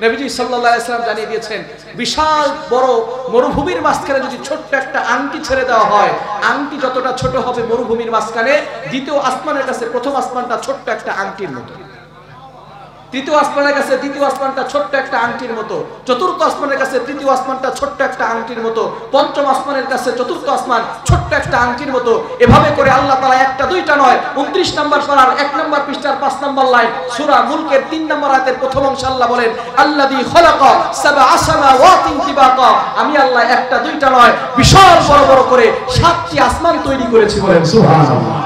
নবীজি সাল্লাল্লাহু আলাইহি ওয়াসাল্লাম জানিয়ে দিয়েছেন, বিশাল বড় মরুভূমির মাঝখানে যদি ছোট্ট একটা আংটি ছেড়ে দেওয়া হয়, আংটি যতটা ছোট হবে মরুভূমির মাঝখানে, দ্বিতীয় আসমানের কাছে প্রথম আসমানটা ছোট্ট একটা আংটির মতো, তৃতীয় আসমানের কাছে দ্বিতীয় আসমানটা ছোট্ট একটা আংটির মতো, চতুর্থ আসমানের কাছে তৃতীয় আসমানটা ছোট্ট একটা আংটির মতো, পঞ্চম আসমানের কাছে চতুর্থ আসমান ছোট্ট একটা আংটির মতো। এভাবে করে আল্লাহ তাআলা একটা দুইটা নয়, 29 নম্বর পারার 1 নম্বর পৃষ্ঠার 5 নম্বর লাইন সূরা মুলকের 3 নম্বর আয়াতের প্রথম অংশে আল্লাহ বলেন, আল্লাযী খালাকা সাবআ সামাওয়াতিন তিবাকা, আমি আল্লাহ একটা দুইটা নয়, বিশাল বড় বড় করে 7টি আসমান তৈরি করেছি। বলেন সুবহানাল্লাহ।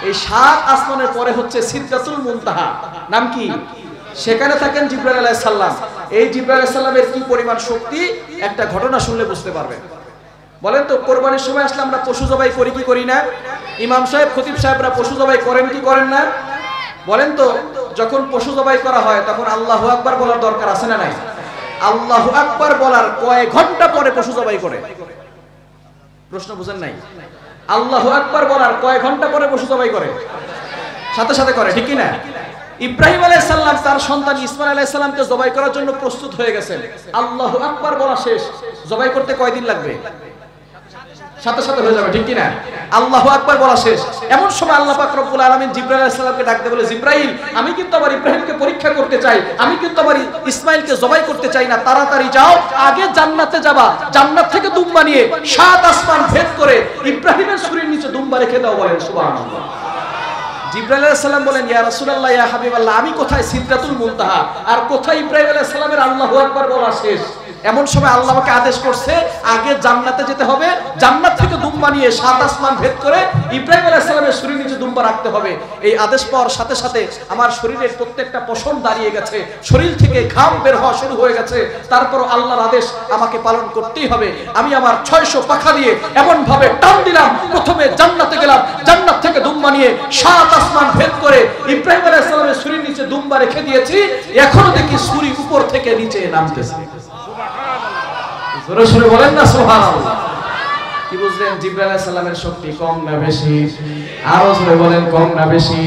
এই 7 আসমানের পরে হচ্ছে সিদরাতুল মুনতাহা, নাম কি? সেখানে থাকেন জিবরাইল আলাইহিস সালাম। এই জিবরাইল আলাইহিস সালামের কি পরিমাণ শক্তি একটা ঘটনা শুনলে বুঝতে পারবেন। বলেন তো, কোরবানির সময় আসলে আমরা পশু জবাই করি কি করি না? ইমাম সাহেব, খতিব সাহেবরা পশু জবাই করেন কি করেন না? বলেন তো, যখন পশু জবাই করা হয় তখন আল্লাহু আকবার বলার দরকার আছে না নাই? আল্লাহু আকবার বলার কয়েক ঘন্টা পরে পশু জবাই করে? প্রশ্ন বুঝেন নাই? আল্লাহু আকবার বলার কয়েক ঘন্টা পরে পশু জবাই করে? সাথে সাথে করে, ঠিক কি না? ইব্রাহিম আলাইহিস সালাম তার সন্তান ইসমাঈল আলাইহিস সালামকে জবাই করার জন্য প্রস্তুত হয়ে গেছেন। আল্লাহু আকবার বলা শেষ, জবাই করতে কয়দিন লাগবে? সাথে সাথে হয়ে যাবে, ঠিক কি না? আল্লাহু আকবার বলা শেষ, এমন সময় আল্লাহ পাক রব্বুল আলামিন জিবরাইল আলাইহিস সালামকে ডাকতে বলে, জিবরাইল, আমি কিন্তু আবার ইব্রাহিমকে পরীক্ষা করতে চাই, আমি কিন্তু আবার ইসমাঈলকে জবাই করতে চাই না, তাড়াতাড়ি যাও, আগে জান্নাতে যাবা, জান্নাত থেকে দুম্বা নিয়ে 7 আসমান ভেদ করে ইব্রাহিমের ছুরির নিচে দুম্বা রেখে দাও। বলেন সুবহানাল্লাহ। জিবরাইল আলাইহিস সালাম বলেন, ইয়া রাসূলুল্লাহ, ইয়া হাবিবাল্লাহ, আমি কোথায় সিদরাতুল মুনতাহা আর কোথায় ইব্রাহিম আলাইহিস সালামের আল্লাহু আকবার বলা শেষ? এমন সময় আল্লাহ আমাকে আদেশ করছে আগে জান্নাতে যেতে হবে, জান্নাত থেকে দুম্বা নিয়ে 7 আসমান ভেদ করে ইব্রাহিম আলাইহিস সালামের শরীরের নিচে দুম্বা রাখতে হবে। এই আদেশ পাওয়ার সাথে সাথে আমার শরীরের প্রত্যেকটা পশম দাঁড়িয়ে গেছে, শরীর থেকে ঘাম বের হওয়া শুরু হয়ে গেছে। তারপর আল্লাহর আদেশ আমাকে পালন করতেই হবে। আমি আমার 600 পাখা দিয়ে এমন ভাবে টান দিলাম, প্রথমে জান্নাতে গেলাম, জান্নাত থেকে দুম্বা নিয়ে 7 আসমান ভেদ করে ইব্রাহিম আলাইহিস সালামের শরীরের নিচে দুম্বা রেখে দিয়েছি। এখনো দেখি ছুরি উপর থেকে নিচে নামতেছে। জোরে জোরে বলেন না সুবহানাল্লাহ। কি বুঝলেন? জিবরাইল আলাইহিস সালামের শক্তি কম না বেশি? আরো জোরে বলেন, কম না বেশি?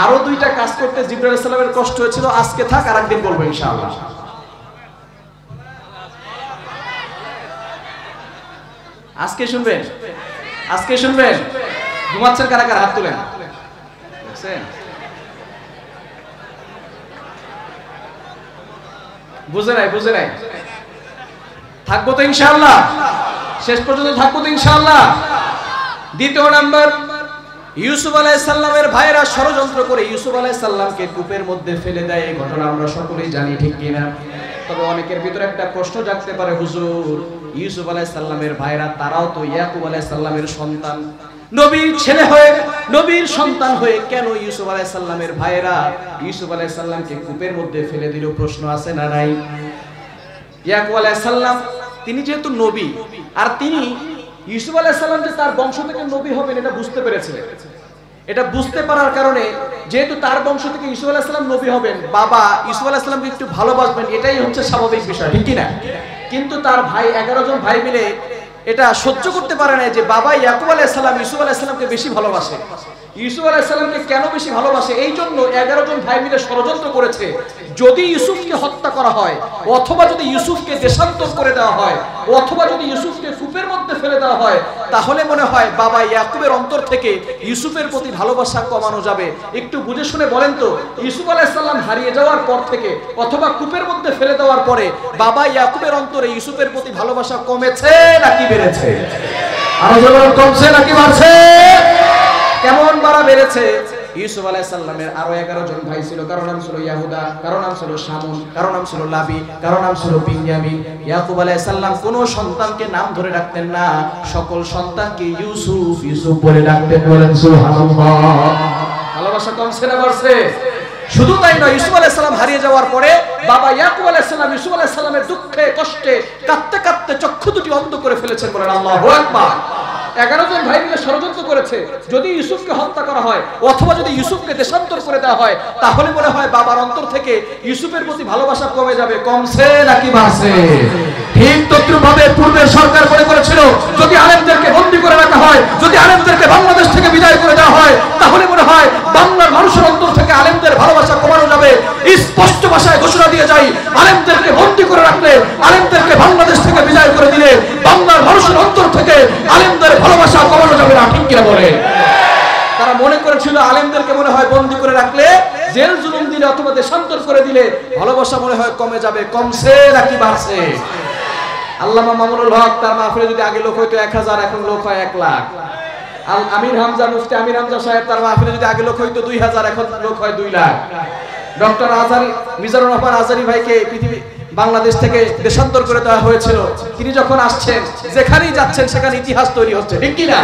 আরো দুইটা কাজ করতে জিবরাইল আলাইহিস সালামের কষ্ট হয়েছিল, আজকে থাক, আরেকদিন বলবো ইনশাআল্লাহ। আজকে শুনবেন, আজকে শুনবেন। ঘুমাচ্ছেন কারা কারা? হাত তুলেন। দেখছেন? বুঝে নাই, বুঝে নাই। থাকবো তো ইনশাআল্লাহ, শেষ পর্যন্ত থাকবো তো ইনশাআল্লাহ। দ্বিতীয় নাম্বার, ইউসুফ আলাইহিস সালামের ভাইরা ষড়যন্ত্র করে ইউসুফ আলাইহিস সালামকে কূপের মধ্যে ফেলে দেয়। এই ঘটনা আমরা সকলেই জানি, ঠিক কি না? তবে অনেকের ভিতরে একটা প্রশ্ন জাগতে পারে, হুজুর, ইউসুফ আলাইহিস সালামের ভাইরা তারাও তো ইয়াকুব আলাইহিস সালামের সন্তান, নবীর ছেলে হয়ে, নবীর সন্তান হয়ে কেন ইউসুফ আলাইহিস সালামের ভাইরা ইউসুফ আলাইহিস সালামকে কূপের মধ্যে ফেলে দিল? প্রশ্ন আছে না নাই? ইয়াকুব আলাইহিস সালাম তিনি যেহেতু নবী, আর তিনি ইউসুফ আলাইহিস সালাম যে তার বংশ থেকে নবী হবেন এটা বুঝতে পেরেছিলেন। এটা বুঝতে পারার কারণে, যেহেতু তার বংশ থেকে ইউসুফ আলাইহিস সালাম নবী হবেন, বাবা ইউসুফ আলাইহিস সালামকে একটু ভালোবাসবেন, এটাই হচ্ছে স্বাভাবিক বিষয়, ঠিক কি না? কিন্তু তার ভাই 11 জন ভাই মিলে এটা সহ্য করতে পারে না যে বাবা ইয়াকুব আলাইহিস সালাম ইউসুফ আলাইহিস সালামকে বেশি ভালোবাসে। ইউসুফ আলাইহিস সালামকে কেন বেশি ভালোবাসে? এই জন্য 11 জন ভাই মিলে ষড়যন্ত্র করেছে, যদি ইউসুফকে হত্যা করা হয়, অথবা যদি ইউসুফকে দেশান্তর করে দেওয়া হয়, অথবা যদি ইউসুফকে কূপের মধ্যে ফেলে দেওয়া হয়, তাহলে মনে হয় বাবা ইয়াকুবের অন্তর থেকে ইউসুফের প্রতি ভালোবাসা কমানো যাবে। একটু বুঝে শুনে বলেন তো, ইউসুফ আলাইহিস সালাম হারিয়ে যাওয়ার পর থেকে অথবা কূপের মধ্যে ফেলে দেওয়ার পরে বাবা ইয়াকুবের অন্তরে ইউসুফের প্রতি ভালোবাসা কমেছে নাকি বেড়েছে? আরো জোরে কমছে নাকি বাড়ছে? কেমন বাড়া বেড়েছে? ইউসুফ আলাইহিস সালামের আরো 11 জন ভাই ছিল, কারো নাম ছিল ইয়াহুদা, কারো নাম ছিল শামুন, কারো নাম ছিল লাবি, কারো নাম ছিল বিনয়ামিন। ইয়াকুব আলাইহিস সালাম কোন সন্তানকে নাম ধরে ডাকতেন না, সকল সন্তানকে ইউসুফ ইউসুফ বলে ডাকতেন। বলেন সুবহানাল্লাহ। ভালোবাসা কমছে না বাড়ছে? শুধু তাই নয়, ইউসুফ আলাইহিস সালাম হারিয়ে যাওয়ার পরে বাবা ইয়াকুব আলাইহিস সালাম ইউসুফ আলাইহিস সালামের দুঃখে কষ্টে কাঁদতে কাঁদতে চক্ষু দুটি অন্ধ করে ফেলেছেন। বলেন আল্লাহু আকবার। 11 জন ভাই মিলে ষড়যন্ত্র করেছে, যদি ইউসুফকে হত্যা করা হয় অথবা যদি ইউসুফকে দেশান্তর করে দেওয়া হয়, তাহলে মনে হয় বাবার অন্তর থেকে ইউসুফের প্রতি ভালোবাসা কমে যাবে। কমছে নাকি বাড়ছে? ঠিক তদ্রুপভাবে পূর্বের সরকার মনে করেছিল যদি আলেমদেরকে বন্দী করে রাখা হয়, যদি আলেমদেরকে বাংলাদেশ থেকে বিদায় করে দেওয়া হয়, তাহলে মনে হয় বাংলার মানুষের অন্তর থেকে আলেমদের ভালোবাসা কমানো যাবে। স্পষ্ট ভাষায় ঘোষণা দিয়ে যাই, আলেমদেরকে বন্দী করে রাখলে, আলেমদেরকে বাংলাদেশ থেকে বিদায় করে দিলে বাংলার মানুষের অন্তর থেকে আলেমদের ভালোবাসা কমানো যাবে না। ঠিক কিনা বলে? তারা মনে করেছিল আলেমদেরকে মনে হয় বন্দী করে রাখলে, জেল জুলুম দিলে অথবা দেশান্তর করে দিলে ভালোবাসা মনে হয় কমে যাবে। কমছে নাকি বাড়ছে? আল্লামা মামুনুল হক তার মাহফিলে যদি আগে লোক হইতো 1000, এখন লোক হয় 1 লাখ। আমির হামজা, মুফতি আমির হামজা সাহেব তার মাহফিলে যদি আগে লোক হইতো 2000, এখন লোক হয় 2 লাখ। ডক্টর আজারি, মিজানুর রহমান আজারি ভাইকে পৃথিবী বাংলাদেশ থেকে দেশান্তর করে দেওয়া হয়েছিল। তিনি যখন আসছেন, যেখানেই যাচ্ছেন সেখানে ইতিহাস তৈরি হচ্ছে। ঠিক কি না?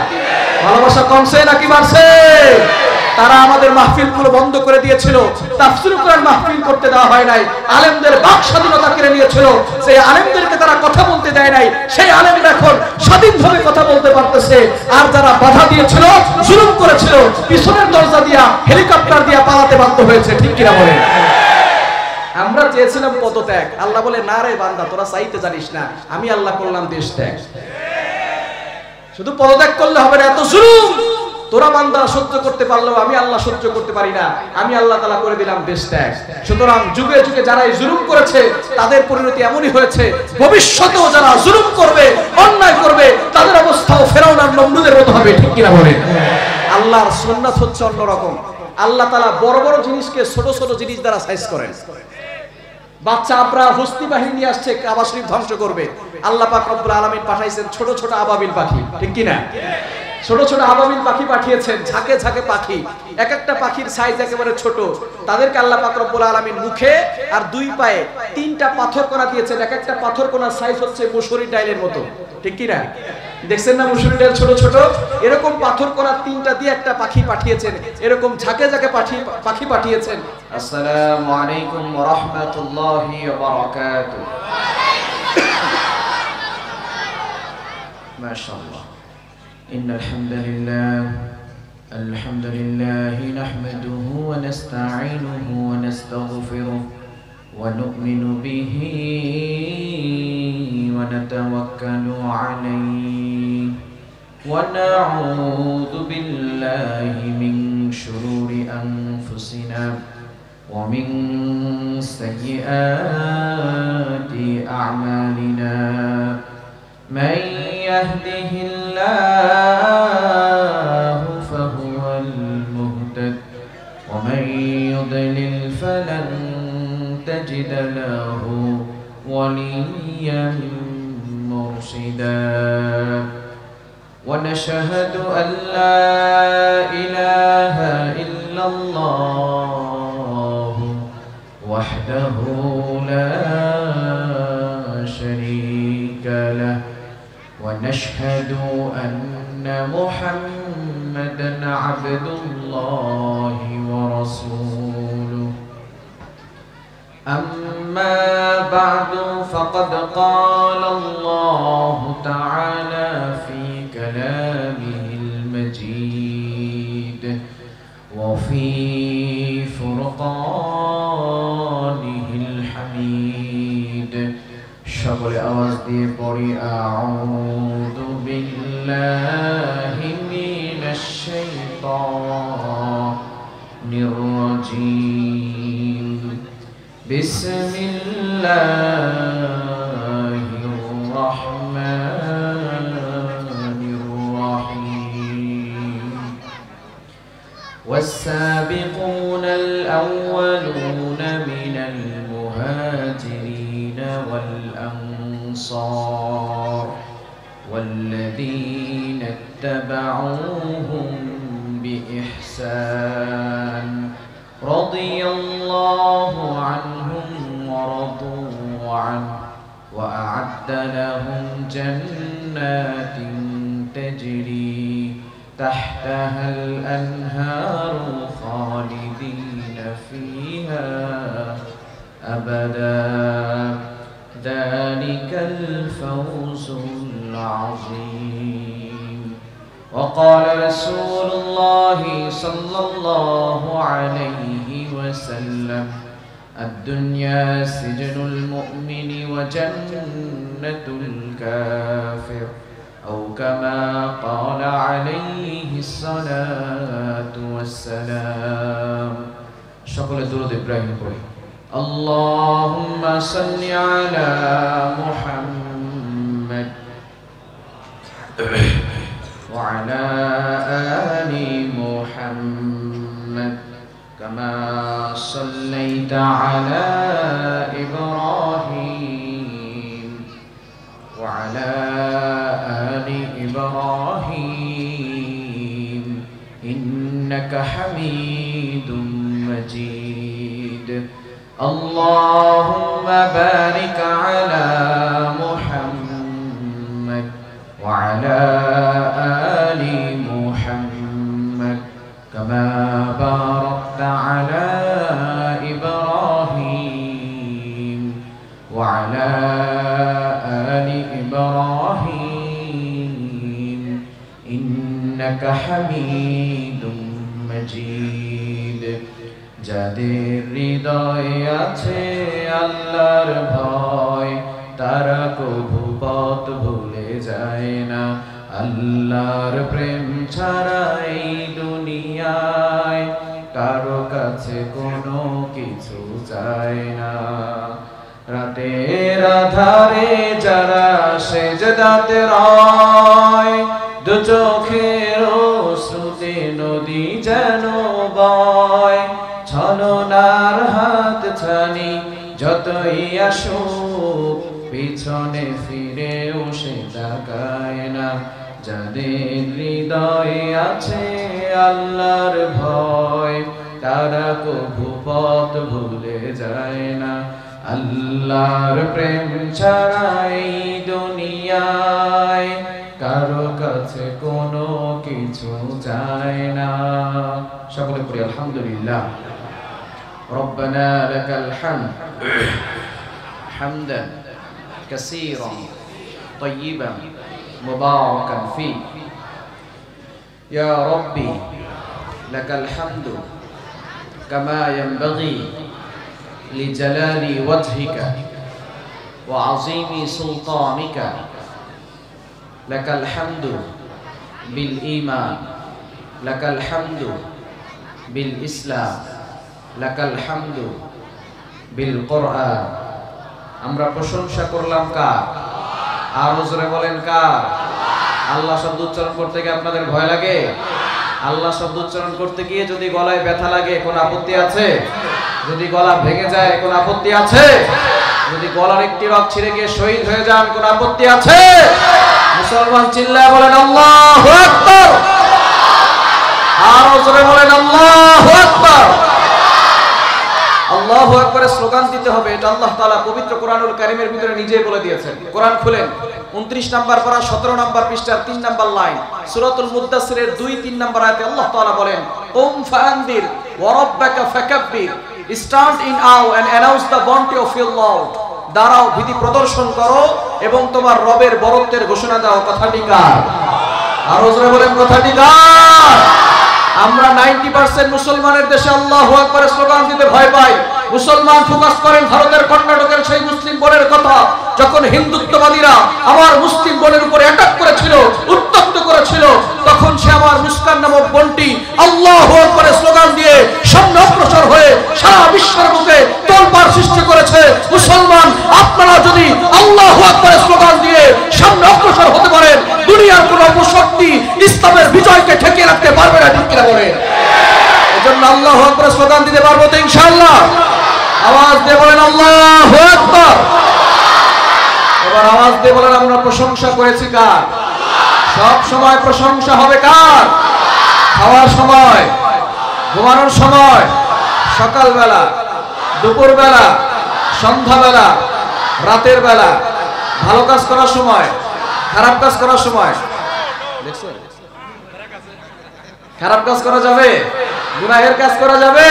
ভালোবাসা কমছে নাকি বাড়ছে? তারা আমাদের মাহফিলগুলো বন্ধ করে দিয়েছিল, তাফসীর কোরআন মাহফিল করতে দেওয়া হয় নাই, আলেমদের বাক স্বাধীনতা কেড়ে নিয়েছিল। সেই আলেমদেরকে তারা কথা বলতে দেয় নাই, সেই আলেমরা এখন স্বাধীনভাবে কথা বলতে পারতেছে। আর যারা বাধা দিয়েছিল, জুলুম করেছিল, পিছনের দরজা দিয়া, হেলিকপ্টার দিয়া পালাতে বাধ্য হয়েছে। ঠিক কিনা বলেন? আমরা চেয়েছিলাম পদত্যাগ, আল্লাহ বলে না রে বান্দা, তোরা চাইতে জানিস না, আমি আল্লাহ করলাম দেশ ত্যাগ। শুধু পদত্যাগ করলে হবে না, এত জুলুম তোরা বান্দা সহ্য করতে পারলেও আমি আল্লাহ সহ্য করতে পারি না, আমি আল্লাহ তাআলা করে দিলাম দেশ ত্যাগ। সুতরাং যুগে যুগে যারা এই জুলুম করেছে তাদের পরিণতি এমনই হয়েছে, ভবিষ্যতেও যারা জুলুম করবে, অন্যায় করবে, তাদের অবস্থাও ফেরাউন আর নমরুদের মতো হবে। ঠিক কিনা বলেন? আল্লাহর সুন্নাত হচ্ছে অন্যরকম। আল্লাহ তাআলা বড় বড় জিনিসকে ছোট ছোট জিনিস দ্বারা সাইজ করেন। বাচ্চা আবরা হস্তি বাহিনী নিয়ে আসছে কাবা শরীফ ধ্বংস করবে, আল্লাহ পাক রব্বুল আলামিন পাঠাইছেন ছোট ছোট আবাবিল পাখি। ঠিক কি না? ছোট ছোট আবাবিল পাখি পাঠিয়েছেন, ঝাঁকে ঝাঁকে পাখি, এক একটা পাখির সাইজ একেবারে ছোট। তাদেরকে আল্লাহ পাক রব্বুল আলামিন মুখে আর 2 পায়ে 3টা পাথর কোনা দিয়েছেন, এক একটা পাথর কোনার সাইজ হচ্ছে মুসুরির ডালের মতো। ঠিক কি না? দেখছেন না মুসুরির ডাল ছোট ছোট? এরকম পাথর কোনা 3টা দিয়ে একটা পাখি পাঠিয়েছেন, এরকম ঝাঁকে ঝাঁকে পাখি পাঠিয়েছেন। আসসালামু আলাইকুম ওয়া রাহমাতুল্লাহি ওয়া বারাকাতুহু। মাশাআল্লাহ। ইন্নাল হামদুলিল্লাহ, আলহামদুলিল্লাহ নাহমাদুহু ওয়া নাস্তাঈনুহু ওয়া নাস্তাগফিরুহু ওয়া নু'মিনু বিহি ওয়া নাতাওয়াক্কালু আলাইহি ওয়া নাউযু বিল্লাহি মিন শুরুরি আনফুসিনা ওয়া মিন সাইয়্যাতি আ'মালিনা। من يهده الله فهو المهتد ومن يضلل فلن تجد له وليا مرشدا. ونشهد أن لا إله إلا الله وحده لا شريك له ونشهد أن محمدا عبد الله ورسوله. أما بعد فقد قال الله تعالى في كلامه المجيد وفي فرقانه الحميد. সকলে আওয়াজ দিয়ে পড়ি আউযু বিল্লাহি মিনাশ শাইতানির রাজীম। বিসমিল্লাহির রাহমানির রাহিম। ওয়াস-সাবিকুনাল আউওয়ালুনা মিনাল মুহাজিরিন والأنصار والذين اتبعوهم بإحسان رضي الله عنهم ورضوا عنه وأعد لهم جنات تجري تحتها الأنهار خالدين فيها أبدا. ذلك الفوز العظيم. وقال رسول الله صلى الله عليه وسلم الدنيا سجن المؤمن وجنة الكافر أو كما قال عليه الصلاة والسلام. شكرا درود إبراهيم قولي اللهم صل على محمد وعلى آل محمد كما صليت على إبراهيم وعلى آل إبراهيم إنك حميد مجيد. اللهم بارك على محمد وعلى آل محمد كما باركت على إبراهيم وعلى آل إبراهيم إنك حميد مجيد. যাদের হৃদয়ে আছে আল্লাহর ভয় তারা কভু পথ ভুলে যায় না। আল্লাহর প্রেম ছাড়া এই দুনিয়ায় কারো কাছে কোনো কিছু চায় না। রাতের আধারে যারা সেজদাতে রয় দু চোখের অশ্রুতে নদী যেন বয়। ছলনার হাত ছানি যতই আসুক পিছনে ফিরেও সে তাকায় না। যাদের হৃদয়ে আছে আল্লাহর ভয় তারা কভু পথ ভুলে যায় না। আল্লাহর প্রেম ছাড়া এই দুনিয়ায় কারো কাছে কোনো কিছু চায় না। সকলে পড়ি আলহামদুলিল্লাহ। ربنا لك الحمد حمدا كثيرا طيبا مباركا فيه يا ربي لك الحمد كما ينبغي لجلال وجهك وعظيم سلطانك لك الحمد بالإيمان لك الحمد بالإسلام লাকাল হামদু বিল কোরআন। আমরা প্রশংসা করলাম কার? আর জোরে বলেন কার? আল্লাহ শব্দ উচ্চারণ করতে গিয়ে আপনাদের ভয় লাগে? আল্লাহ শব্দ উচ্চারণ করতে গিয়ে যদি গলায় ব্যথা লাগে কোন আপত্তি আছে? যদি গলা ভেঙে যায় কোন আপত্তি আছে? যদি গলার একটি রগ ছিঁড়ে গিয়ে শহীদ হয়ে যান কোন আপত্তি আছে? মুসলমান চিল্লায় বলেন আল্লাহু আকবার। আর জোরে বলেন আল্লাহু আকবার। আল্লাহু আকবারের স্লোগান দিতে হবে। এটা আল্লাহ তাআলা পবিত্র কোরআনুল কারীমের ভিতরে নিজেই বলে দিয়েছেন। কোরআন খুলেন 29 নাম্বার পারা 17 নাম্বার পৃষ্ঠার 3 নাম্বার লাইন সূরাতুল মুদ্দাসসিরের 2-3 নাম্বার আয়াতে আল্লাহ তাআলা বলেন কুম ফাআনদির ওয়া রাব্বাকা ফাকাব্বির stand in awe and announce the bounty of your Lord. দাঁড়াও ভীতি প্রদর্শন করো এবং তোমার রবের বরত্বের ঘোষণা দাও। কথাটি কার? আর জোরে বলেন কথাটি কার? আমরা 90% মুসলমানের দেশে আল্লাহু আকবারের স্লোগান দিতে ভয় পাই। মুসলমান ফোকাস করেন ভারতের কর্ণাটকের সেই মুসলিম বোনের কথা, যখন হিন্দুত্ববাদীরা আমার মুসলিম বোনের উপরে অ্যাটাক করেছিল, উত্তপ্ত করেছিল, তখন সে আমার মুস্কান নামক বোনটি আল্লাহু আকবারের স্লোগান দিয়ে সামনে অগ্রসর হয়ে সারা বিশ্বের বুকে তোলপাড় সৃষ্টি করেছে। মুসলমান আপনারা যদি আল্লাহু আকবারের স্লোগান দিয়ে সামনে অগ্রসর হতে পারেন, দুনিয়ার কোনো শক্তি ইসলামের বিজয়কে ঠেকিয়ে রাখতে পারবে না। ঠিক কিনা বলেন? এজন্য আল্লাহু আকবারের স্লোগান দিতে পারবো তো ইনশাআল্লাহ? আওয়াজ দিয়ে বলেন আল্লাহু আকবার। এবার আওয়াজ দিয়ে বলেন আমরা প্রশংসা করেছি কার? সব সময় প্রশংসা হবে কার? খাওয়ার সময়, ঘুমানোর সময়, সকালবেলা, দুপুরবেলা, সন্ধ্যাবেলা, রাতের বেলা, ভালো কাজ করার সময়, খারাপ কাজ করার সময়। দেখছেন? খারাপ কাজ করা যাবে, গুনাহের কাজ করা যাবে,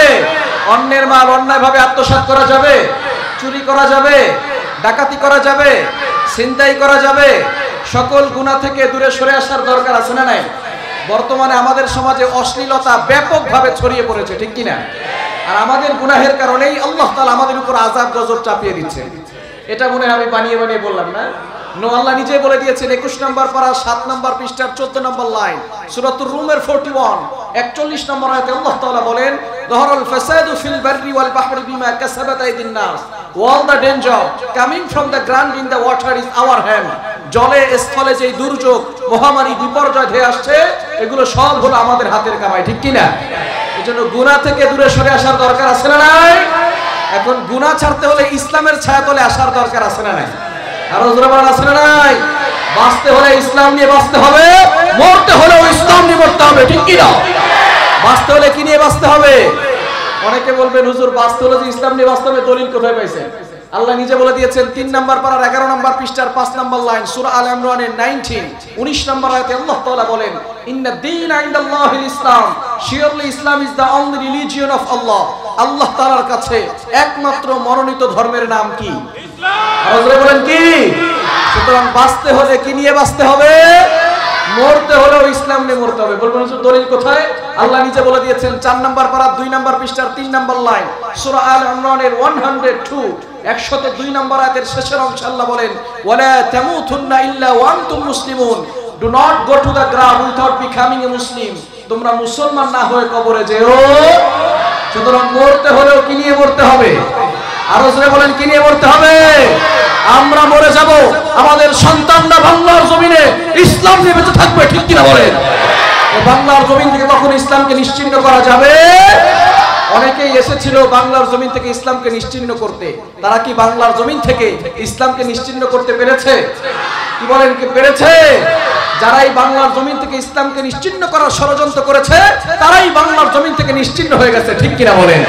অন্যের মাল অন্যায়ভাবে আত্মসাৎ করা যাবে, চুরি করা যাবে, ডাকাতি করা যাবে, ছিনতাই করা যাবে। সকল গুনাহ থেকে দূরে সরে আসার দরকার আছে না নাই? বর্তমানে আমাদের সমাজে অশ্লীলতা ব্যাপকভাবে ছড়িয়ে পড়েছে, ঠিক কিনা? আর আমাদের গুনাহের কারণেই আল্লাহ তাআলা আমাদের উপর আযাব গজব চাপিয়ে দিচ্ছেন। এটা মনে হয় আমি বানিয়ে বানিয়ে বললাম না? নো, আল্লাহ নিজে বলে দিয়েছেন 21 নম্বর পারা 7 নম্বর পৃষ্ঠার 14 নম্বর লাইন, সূরাতুর রুমের 41 41 নম্বর আয়াতে আল্লাহ তাআলা বলেন, যাহারাল ফাসাদু ফিল বাররি ওয়াল বাহরি বিমা কাসাবাত আইদিন নাস, all the danger coming from the ground in the water is our hand. জলে স্থলে যে দুর্যোগ মহামারী বিপর্যয় ধেয়ে আসছে এগুলো সব হলো আমাদের হাতের কামাই, ঠিক কি না? এজন্য গুনাহ থেকে দূরে সরে আসার দরকার আছে না নাই? এখন গুনাহ ছাড়তে হলে ইসলামের ছায়াতলে আসার দরকার আছে না নাই? আর জোরে বলেন আছে না নাই? বাঁচতে হলে ইসলাম নিয়ে বাঁচতে হবে, মরতে হলেও ইসলাম নিয়ে মরতে হবে, ঠিক কি না? বাঁচতে হলে কি নিয়ে বাঁচতে হবে? অনেকে বলবেন হুজুর বাঁচতে হলে যে ইসলাম নিয়ে বাঁচতে হবে, দলিল কোথায় পাইছেন? আল্লাহ নিজে বলে দিয়েছেন 3 নম্বর পারার 11 নম্বর পৃষ্ঠার 5 নম্বর লাইন, সূরা আল ইমরানের 19 নম্বর আয়াতে আল্লাহ তাআলা বলেন, ইন্না দীনা ইনদাল্লাহিল ইসলাম, surely Islam is the only religion of Allah. Allah তাআলার কাছে একমাত্র মনোনীত ধর্মের নাম কি? ইসলাম। আর বলেন কি? সুতরাং বাঁচতে হলে কি নিয়ে বাঁচতে হবে? মরতে হলেও ইসলাম নিয়ে মরতে হবে। বলবেন হুজুর দলিল কোথায়? আল্লাহ নিজে বলে দিয়েছেন 4 নম্বর পারা 2 নম্বর পৃষ্ঠার 3 নম্বর লাইন, সূরা আল ইমরানের 102 102 নম্বর আয়াতের শেষের অংশে আল্লাহ বলেন, ওয়ালা তামুতুন্না ইল্লা ওয়া আনতুম মুসলিমুন, do not go to the grave without becoming a Muslim, তোমরা মুসলমান না হয়ে কবরে যেও। সুতরাং মরতে হলেও কি নিয়ে মরতে হবে? আরো জোরে বলেন কি নিয়ে মরতে হবে? আমরা মরে যাব, আমাদের সন্তানরা বাংলার জমিনে ইসলাম নিয়ে বেঁচে থাকবে, ঠিক কিনা বলেন? বাংলার জমিন থেকে কখন ইসলামকে নিশ্চিহ্ন করা যাবে? অনেকেই এসেছিল বাংলার জমিন থেকে ইসলামকে নিশ্চিহ্ন করতে, তারা কি বাংলার জমিন থেকে ইসলামকে নিশ্চিহ্ন করতে পেরেছে? কি বলেন, কি পেরেছে? যারাই বাংলার জমিন থেকে ইসলামকে নিশ্চিহ্ন করার ষড়যন্ত্র করেছে তারাই বাংলার জমিন থেকে নিশ্চিহ্ন হয়ে গেছে, ঠিক কিনা বলেন?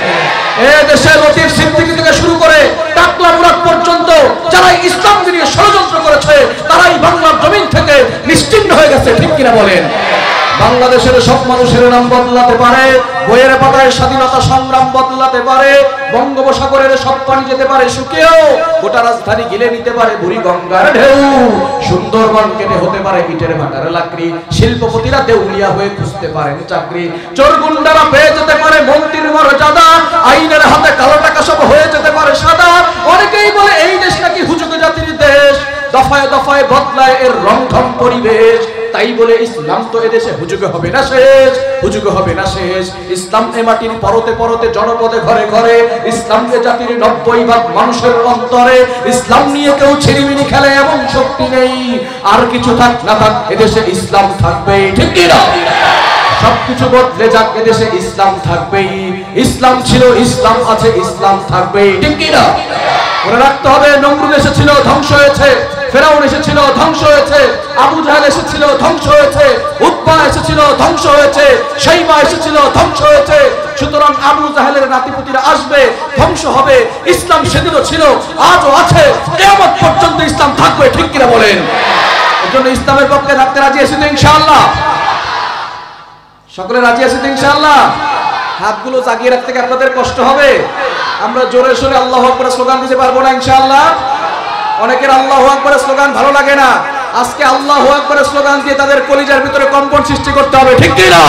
এই দেশের লতিফ সিদ্দিকী থেকে শুরু করে টাকলা মুরাদ পর্যন্ত যারা ইসলাম নিয়ে ষড়যন্ত্র করেছে তারাই বাংলার জমিন থেকে নিশ্চিহ্ন হয়ে গেছে, ঠিক কিনা বলেন? বাংলাদেশের সব মানুষের নাম বদলাতে পারে, বইয়ের পাতায় স্বাধীনতা সংগ্রাম বদলাতে পারে, বঙ্গোপসাগরের সব পানি যেতে পারে শুকিয়েও, গোটা রাজধানী গিলে নিতে পারে বুড়ি গঙ্গার ঢেউ, সুন্দরবন কেটে হতে পারে ইটের ভাটার লাকড়ি, শিল্পপতিরা দেউলিয়া হয়ে খুঁজতে পারেন চাকরি, চোর গুন্ডারা পেয়ে যেতে পারে মন্ত্রীর মর্যাদা, আইনের হাতে কালো টাকা সব হয়ে যেতে পারে সাদা। অনেকেই বলে এই দেশ নাকি হুজুগ জাতির দেশ, দফায় দফায় বদলায় এর রংঢং পরিবেশ, তাই বলে ইসলাম তো এদেশে হুজুগে হবে না শেষ, হুজুগে হবে না শেষ। ইসলাম এ মাটির পরতে পরতে জনপদে ঘরে ঘরে, ইসলামকে জাতির 90% মানুষের অন্তরে, ইসলাম নিয়ে কেউ ছিনিমিনি খেলে এমন শক্তি নেই। আর কিছু থাক না থাক এদেশে ইসলাম থাকবেই, ঠিক কি না? সবকিছু বদলে যাক এদেশে ইসলাম থাকবেই, ইসলাম ছিল ইসলাম আছে ইসলাম থাকবেই, ঠিক কি না? মনে রাখতে হবে, নমরুদ এসেছিল ধ্বংস হয়েছে, ফেরাউন এসেছিল ধ্বংস হয়েছে, আবু জাহেল এসেছিল ধ্বংস হয়েছে, উতবা এসেছিল ধ্বংস হয়েছে, শাইবা এসেছিল ধ্বংস হয়েছে। সুতরাং আবু জাহেলের নাতিপুতিরা আসবে, ধ্বংস হবে। ইসলাম সেদিনও ছিল, আজও আছে, কিয়ামত পর্যন্ত ইসলাম থাকবে, ঠিক কিনা বলেন? এজন্য ইসলামের পক্ষে থাকতে রাজি আছি তো ইনশাআল্লাহ? সকলে রাজি আছি তো ইনশাআল্লাহ? হাতগুলো জাগিয়ে রাখতে কি আপনাদের কষ্ট হবে? আমরা জোরে সোরে আল্লাহু আকবার স্লোগান দিতে পারবো না ইনশাআল্লাহ? অনেকের আল্লাহু আকবার স্লোগান ভালো লাগে না, আজকে আল্লাহু আকবার স্লোগান দিয়ে তাদের কলিজার ভিতরে কম্পন সৃষ্টি করতে হবে, ঠিক কি না?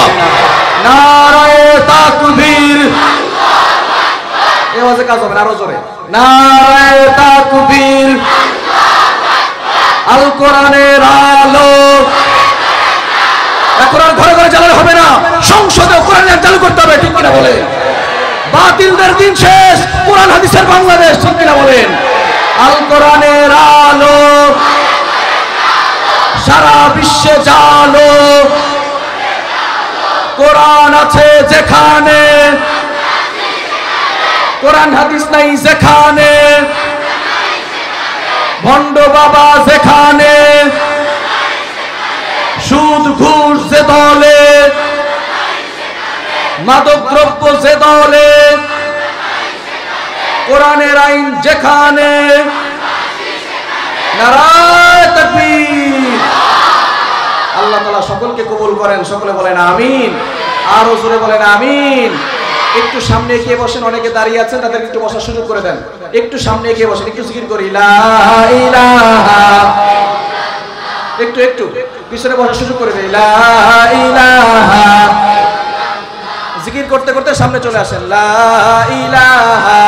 নারায়ে তাকবীর, আল্লাহু আকবার, এই আওয়াজে কাজ হবে না, আরো জোরে নারায়ে তাকবীর, আল্লাহু আকবার, আল কোরআনের আলো। কোরআন ঘরে ঘরে জ্বালানো হবে না, সংসদে কোরআন চালু করতে হবে, ঠিক কিনা বলে? বাতিলদের দিন শেষ, কোরআন হাদিসের বাংলাদেশ, ঠিক কিনা বলেন? আল কোরআনের আলো সারা বিশ্বে জালো, কোরআন আছে যেখানে, কোরআন হাদিস নাই যেখানে, ভণ্ড বাবা যেখানে, সুদ ঘুষ যে দলে, মাদক দ্রব্য যে দলে, কোরআনের আইন যেখানে, নারায়ে তাকবীর। আল্লাহ তাআলা সকলকে কবুল করেন, সকলে বলেন আমিন, আরো জোরে বলেন আমিন। একটু সামনে এগিয়ে বসেন, অনেকে দাঁড়িয়ে আছেন তাদের একটু বসার সুযোগ করে দেন, একটু সামনে এগিয়ে বসেন, একটু জিকির করি লা ইলাহা, একটু একটু পিছনে বসার সুযোগ করে দেই লা ইলাহা, জিকির করতে করতে সামনে চলে আসেন। লা ইলাহা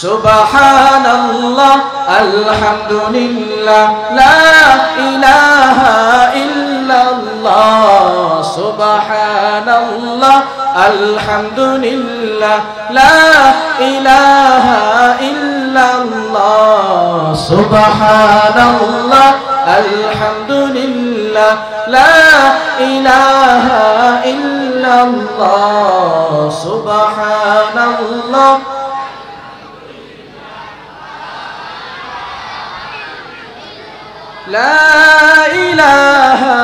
সুবহানাল্লাহ আলহামদুলিল্লাহ লা ইলাহা ইল্লাল্লাহ সুবহানাল্লাহ আলহামদুলিল্লাহ লা ইলাহা ইল্লাল্লাহ সুবহানাল্লাহ আলহামদুলিল্লাহ লা ইলাহা ইল্লাল্লাহ সুবহানাল্লাহ লা ইলাহা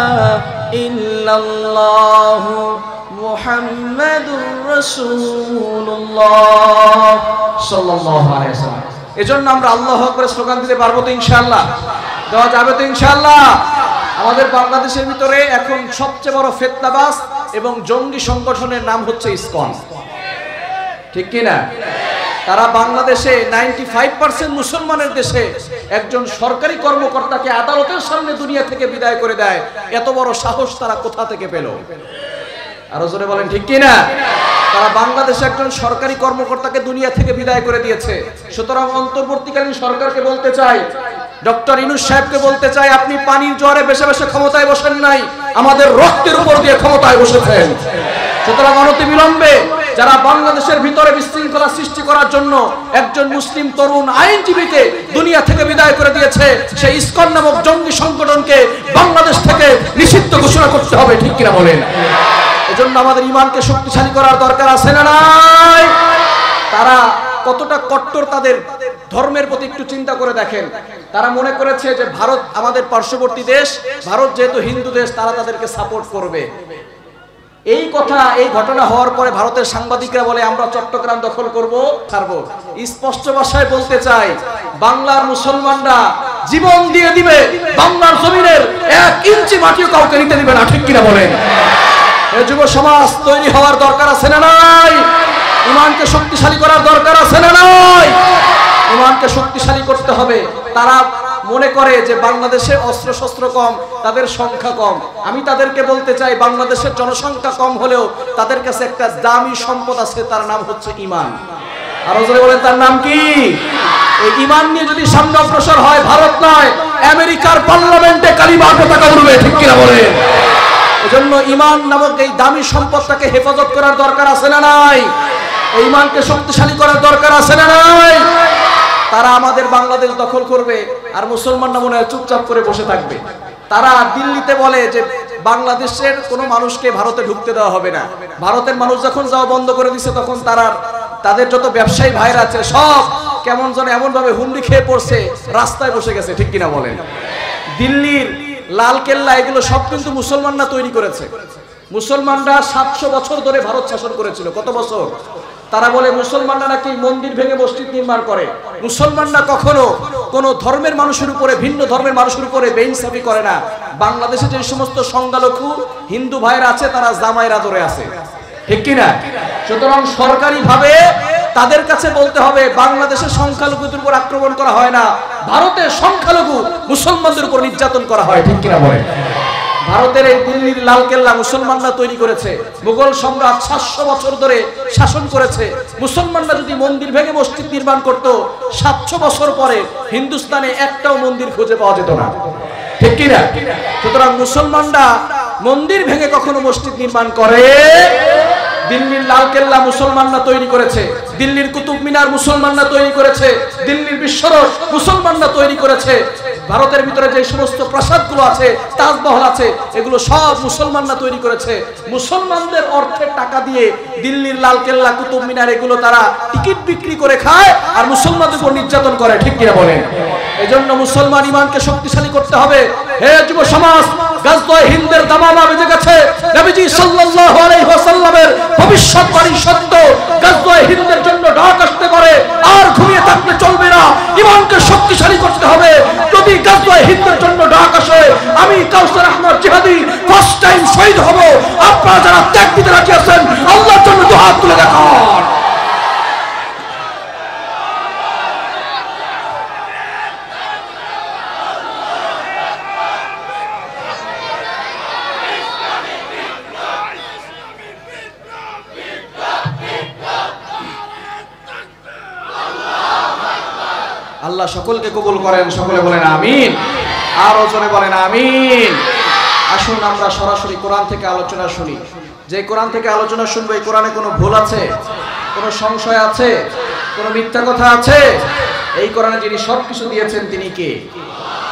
ইল্লাল্লাহ মুহাম্মাদুর রাসূলুল্লাহ সাল্লাল্লাহু আলাইহি ওয়াসাল্লাম। এজন্য আমরা আল্লাহু আকবার স্লোগান দিতে পারবো তো ইনশাআল্লাহ? দেওয়া যাবে তো ইনশাআল্লাহ? আমাদের বাংলাদেশের ভিতরে এখন সবচেয়ে বড় ফিতনাবাজ এবং জঙ্গি সংগঠনের নাম হচ্ছে ইসকন, ঠিক কি না? তারা বাংলাদেশে 95% মুসলমানের দেশে একজন সরকারি কর্মকর্তাকে আদালতের সামনে দুনিয়া থেকে বিদায় করে দেয়। এত বড় সাহস তারা কোথা থেকে পেল? আরো জোরে বলেন ঠিক কি না? তারা বাংলাদেশে একজন সরকারি কর্মকর্তাকে দুনিয়া থেকে বিদায় করে দিয়েছে। সুতরাং অন্তর্বর্তীকালীন সরকারকে বলতে চাই, ডক্টর ইউনূস সাহেবকে বলতে চাই, আপনি পানির জোয়ারে বেশে বেশে ক্ষমতায় বসেন নাই, আমাদের রক্তের উপর দিয়ে ক্ষমতায় বসেছেন। সুতরাং অনতিবিলম্বে যারা বাংলাদেশের ভিতরে বিশৃঙ্খলা সৃষ্টি করার জন্য একজন মুসলিম তরুণ আইনজীবীকে দুনিয়া থেকে বিদায় করে দিয়েছে, সেই ইসকন নামক জঙ্গি সংগঠনকে বাংলাদেশ থেকে নিষিদ্ধ ঘোষণা করতে হবে, ঠিক কিনা বলেন? এজন্য আমাদের ঈমানকে শক্তিশালী করার দরকার আছে না নাই? তারা কতটা কট্টর তাদের ধর্মের প্রতি একটু চিন্তা করে দেখেন। তারা মনে করেছে যে ভারত আমাদের পার্শ্ববর্তী দেশ, ভারত যেহেতু হিন্দু দেশ, তারা তাদেরকে সাপোর্ট করবে। এই কথা, এই ঘটনা হওয়ার পরে ভারতের সাংবাদিকরা বলে আমরা চট্টগ্রাম দখল করব, ছাড়বো। স্পষ্ট ভাষায় বলতে চাই, বাংলার মুসলমানরা জীবন দিয়ে দিবে, বাংলার জমিনের 1 ইঞ্চি মাটিও কাউকে নিতে দিবে না, ঠিক কিনা বলেন? এই যুব সমাজ তৈরি হওয়ার দরকার আছে না নাই? ঈমানকে শক্তিশালী করার দরকার আছে না নাই? ঈমানকে শক্তিশালী করতে হবে। তারা মনে করে যে বাংলাদেশে অস্ত্র শস্ত্র কম, তাদের সংখ্যা কম। আমি তাদেরকে বলতে চাই, বাংলাদেশের জনসংখ্যা কম হলেও তাদের কাছে একটা দামি সম্পদ আছে, তার নাম হচ্ছে ঈমান। আরো জোরে বলেন, তার নাম কি? এই ঈমান নিয়ে যদি সামনে অগ্রসর হয়, ভারত নয় আমেরিকার পার্লামেন্টে কালিমার পতাকা উড়বে, ঠিক কিনা বলেন? এজন্য ঈমান নামক এই দামি সম্পদটাকে হেফাজত করার দরকার আছে না নাই? এই ঈমানকে শক্তিশালী করার দরকার আছে না নাই? তারা আমাদের বাংলাদেশ দখল করবে আর মুসলমানরা মনে হয় চুপচাপ করে বসে থাকবে। তারা দিল্লিতে বলে যে বাংলাদেশের কোনো মানুষকে ভারতে ঢুকতে দেওয়া হবে না। ভারতের মানুষ যখন যাওয়া বন্ধ করে দিছে, তখন তাদের যত ব্যবসায়ী ভাইরা আছে সব কেমন যেন এমন ভাবে হুমড়ি খেয়ে পড়ছে, রাস্তায় বসে গেছে, ঠিক কিনা বলেন? দিল্লির লাল কেল্লা এগুলো সব কিন্তু মুসলমানরা তৈরি করেছে। মুসলমানরা 700 বছর ধরে ভারত শাসন করেছিল। কত বছর? তারা বলে মুসলমানরা নাকি মন্দির ভেঙে মসজিদ নির্মাণ করে। মুসলমানরা কখনো কোনো ধর্মের মানুষের উপরে, ভিন্ন ধর্মের মানুষের উপরে বেইনসাফি করে না। বাংলাদেশে যে সমস্ত সংখ্যালঘু হিন্দু ভাইরা আছে, তারা জামাইয়ের আদরে আছে, ঠিক কিনা? সুতরাং সরকারিভাবে তাদের কাছে বলতে হবে, বাংলাদেশের সংখ্যালঘুদের উপর আক্রমণ করা হয় না, ভারতের সংখ্যালঘু মুসলমানদের উপর নির্যাতন করা হয়, ঠিক কিনা বলেন? ভারতের এই দিল্লির লালকেল্লা মুসলমানরা তৈরি করেছে। মুঘল সম্রাট 700 বছর ধরে শাসন করেছে। মুসলমানরা যদি মন্দির ভেঙে মসজিদ নির্মাণ করত, 700 বছর পরে হিন্দুস্তানে একটাও মন্দির খুঁজে পাওয়া যেত না, ঠিক কিনা? সুতরাং মুসলমানরা মন্দির ভেঙে কখনো মসজিদ নির্মাণ করে? দিল্লির লালকেল্লা মুসলমানরা তৈরি করেছে, দিল্লির কুতুব মিনার মুসলমানরা তৈরি করেছে, দিল্লির বিশ্বরোড মুসলমানরা তৈরি করেছে। ভারতের ভিতরে যে সমস্ত প্রাসাদগুলো আছে, তাজমহল আছে, এগুলো সব মুসলমানরা তৈরি করেছে। মুসলমানদের অর্থের টাকা দিয়ে দিল্লির লালকেল্লা, কুতুব মিনার এগুলো তারা টিকিট বিক্রি করে খায় আর মুসলমানদের উপর নির্যাতন করে, ঠিক কিনা বলেন? এজন্য মুসলমান ঈমানকে শক্তিশালী করতে হবে। হে যুব সমাজ, গাজওয়ায়ে হিন্দের দামামা বেজে গেছে। নবীজি সাল্লাল্লাহু আলাইহি ওয়াসাল্লামের ভবিষ্যৎবাণী সত্য। গাজওয়ায়ে হিন্দের জন্য ডাক আসতে পারে, আর ঘুমিয়ে থাকলে চলবে না, ঈমানকে শক্তিশালী করতে হবে। যদি গাজওয়ায়ে হিন্দের জন্য ডাক আসে, আমি কাউসার আহমদ জিহাদি ফার্স্ট টাইম শহীদ হব। আপনারা যারা ত্যাগ দিতে রাজি আছেন, আল্লাহর জন্য দুই হাত তুলে দেখান। আল্লাহ সকলকে কবুল করেন, সকলে বলেন আমিন। আরো জোরে বলেন আমিন। আসুন আমরা সরাসরি কোরআন থেকে আলোচনা শুনি। যে কোরআন থেকে আলোচনা শুনবো, এই কোরআনে কোনো ভুল আছে, কোনো সংশয় আছে, কোনো মিথ্যা কথা আছে? এই কোরআনে যিনি সবকিছু দিয়েছেন তিনি কে?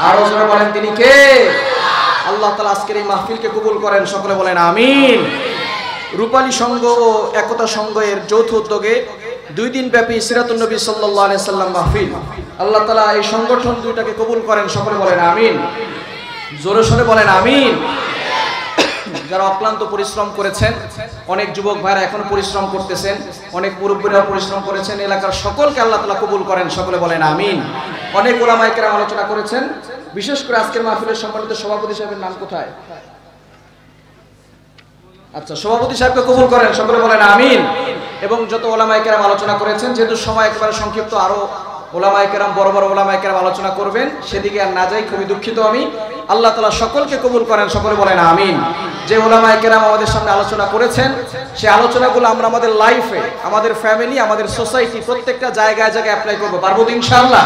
আরো জোরে বলেন তিনি কে? আল্লাহ তাআলা আজকের এই মাহফিলকে কবুল করেন, সকলে বলেন আমিন। রূপালী সংঘ ও একতা সংঘ এর যৌথ উদ্যোগে 2 দিন ব্যাপী সিরাতুন নবী সাল্লাল্লাহু আলাইহি সাল্লাম মাহফিল, আল্লাহ তাআলা এই সংগঠন দুইটাকে কবুল করেন, সকলে বলেন আমিন। জোরে সোরে বলেন আমিন। যারা অক্লান্ত পরিশ্রম করেছেন, অনেক যুবক ভাইরা এখনো পরিশ্রম করতেছেন, অনেক মুরব্বীরা পরিশ্রম করেছেন, এলাকার সকলকে আল্লাহ তাআলা কবুল করেন, সকলে বলেন আমিন। অনেক উলামায়ে কেরাম আলোচনা করেছেন, বিশেষ করে আজকের মাহফিলের সম্মানিত সভাপতি সাহেবের নাম কোথায়? আচ্ছা, সভাপতি সাহেবকে কবুল করেন, সকলে বলেন আমিন। এবং যত উলামায়ে কেরাম আলোচনা করেছেন, যেহেতু সময় একেবারে সংক্ষিপ্ত, আরো উলামায়ে কেরাম, বড় বড় উলামায়ে কেরাম আলোচনা করবেন, সেদিকে আর না যাই, খুবই দুঃখিত আমি। আল্লাহ তাআলা সকলকে কবুল করেন, সকলে বলেন আমিন। যে উলামায়ে কেরাম আমাদের সামনে আলোচনা করেছেন, সেই আলোচনাগুলো আমরা আমাদের লাইফে, আমাদের ফ্যামিলি, আমাদের সোসাইটি, প্রত্যেকটা জায়গায় জায়গায় অ্যাপ্লাই করব, পারবো তো ইনশাআল্লাহ।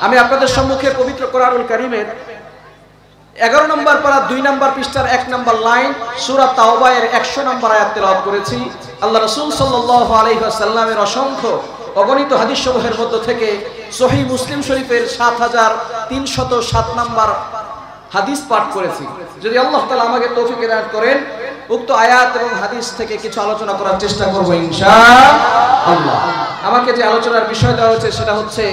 আমি আপনাদের সম্মুখে পবিত্র কোরআনুল কারীমের 11 নম্বর পারা 2 নম্বর পৃষ্ঠার 1 নম্বর লাইন, সূরা তাওবা এর 100 নম্বর আয়াত তেলাওয়াত করেছি। আল্লাহ রাসূল সাল্লাল্লাহু আলাইহি ওয়াসাল্লামের অসংখ্য অগণিত হাদিস সমূহের মধ্য থেকে সহিহ মুসলিম শরীফের 7307 নম্বর হাদিস পাঠ করেছি। যদি আল্লাহ তাআলা আমাকে তৌফিক এনায়েত করেন, উক্ত আয়াত এবং হাদিস থেকে কিছু আলোচনা করার চেষ্টা করব ইনশাআল্লাহ। আমাকে যে আলোচনার বিষয় দেওয়া হয়েছে সেটা হচ্ছে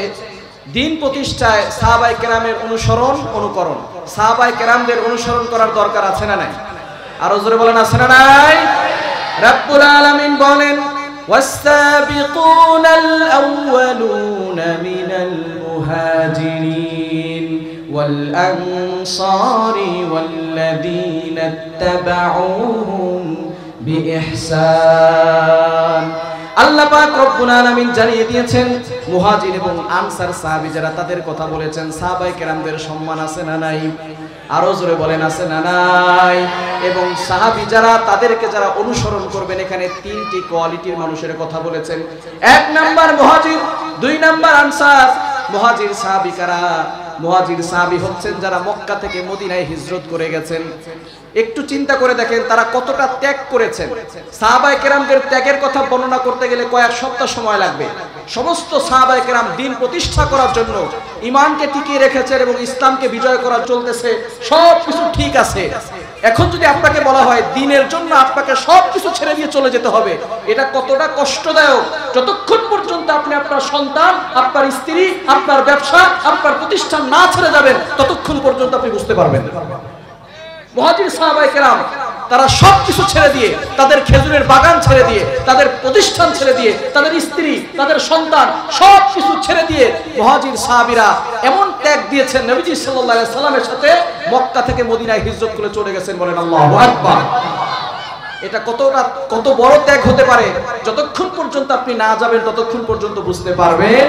দিন প্রতিষ্ঠায় সাহাবায়ে কেরামের অনুসরণ, অনুকরণ। সাহাবায়ে কেরামদের অনুসরণ করার দরকার আছে না নাই? আরো জোরে বলেন আছে না নাই? রব্বুল আলামিন বলেন, ওয়াস-সাবিকুনাল আউওয়ালুনা মিনাল মুহাজিরিন ওয়াল আনসারি ওয়াল্লাযীনা ইত্তাবাউহুম বিইহসান। আল্লাহ পাক রব্বুল আলামিন জানিয়ে দিয়েছেন, মুহাজির এবং আনসার সাহাবী যারা, তাদের কথা বলেছেন। সাহাবায়ে কেরামদের সম্মান আছে না নাই? আরো জোরে বলেন আছে না নাই? এবং সাহাবী যারা, তাদেরকে যারা অনুসরণ করবেন, এখানে 3টি কোয়ালিটির মানুষের কথা বলেছেন। 1 নাম্বার মুহাজির, 2 নাম্বার আনসার। মুহাজির সাহাবী কারা? মুহাজির সাহাবী হচ্ছেন যারা মক্কা থেকে মদিনায় হিজরত করে গেছেন। একটু চিন্তা করে দেখেন তারা কতটা ত্যাগ করেছেন। সাহাবায়ে কেরামদের ত্যাগের কথা বর্ণনা করতে গেলে কয়েক সপ্তাহ সময় লাগবে। সমস্ত সাহাবায়ে কেরাম দিন প্রতিষ্ঠা করার জন্য ঈমানকে টিকিয়ে রেখেছেন এবং ইসলামকে বিজয় করা চলতেছে, সবকিছু ঠিক আছে। এখন যদি আপনাকে বলা হয় দ্বীনের জন্য আপনাকে সবকিছু ছেড়ে দিয়ে চলে যেতে হবে, এটা কতটা কষ্টদায়ক। যতক্ষণ পর্যন্ত আপনি আপনার সন্তান, আপনার স্ত্রী, আপনার ব্যবসা, আপনার প্রতিষ্ঠান না ছেড়ে যাবেন, ততক্ষণ পর্যন্ত আপনি বুঝতে পারবেন না। মুহাজির সাহাবায়ে কেরাম তারা সবকিছু ছেড়ে দিয়ে, তাদের খেজুরের বাগান ছেড়ে দিয়ে, তাদের প্রতিষ্ঠান ছেড়ে দিয়ে, তাদের স্ত্রী, তাদের সন্তান, সবকিছু ছেড়ে দিয়ে মুহাজির সাহাবীরা এমন ত্যাগ দিয়েছেন, নবীজি সাল্লাল্লাহু আলাইহি সাল্লামের সাথে মক্কা থেকে মদিনায় হিজরত করে চলে গেছেন। বলেন আল্লাহু আকবার। এটা কত বড় ত্যাগ হতে পারে, যতক্ষণ পর্যন্ত আপনি না যাবেন ততক্ষণ পর্যন্ত বুঝতে পারবেন।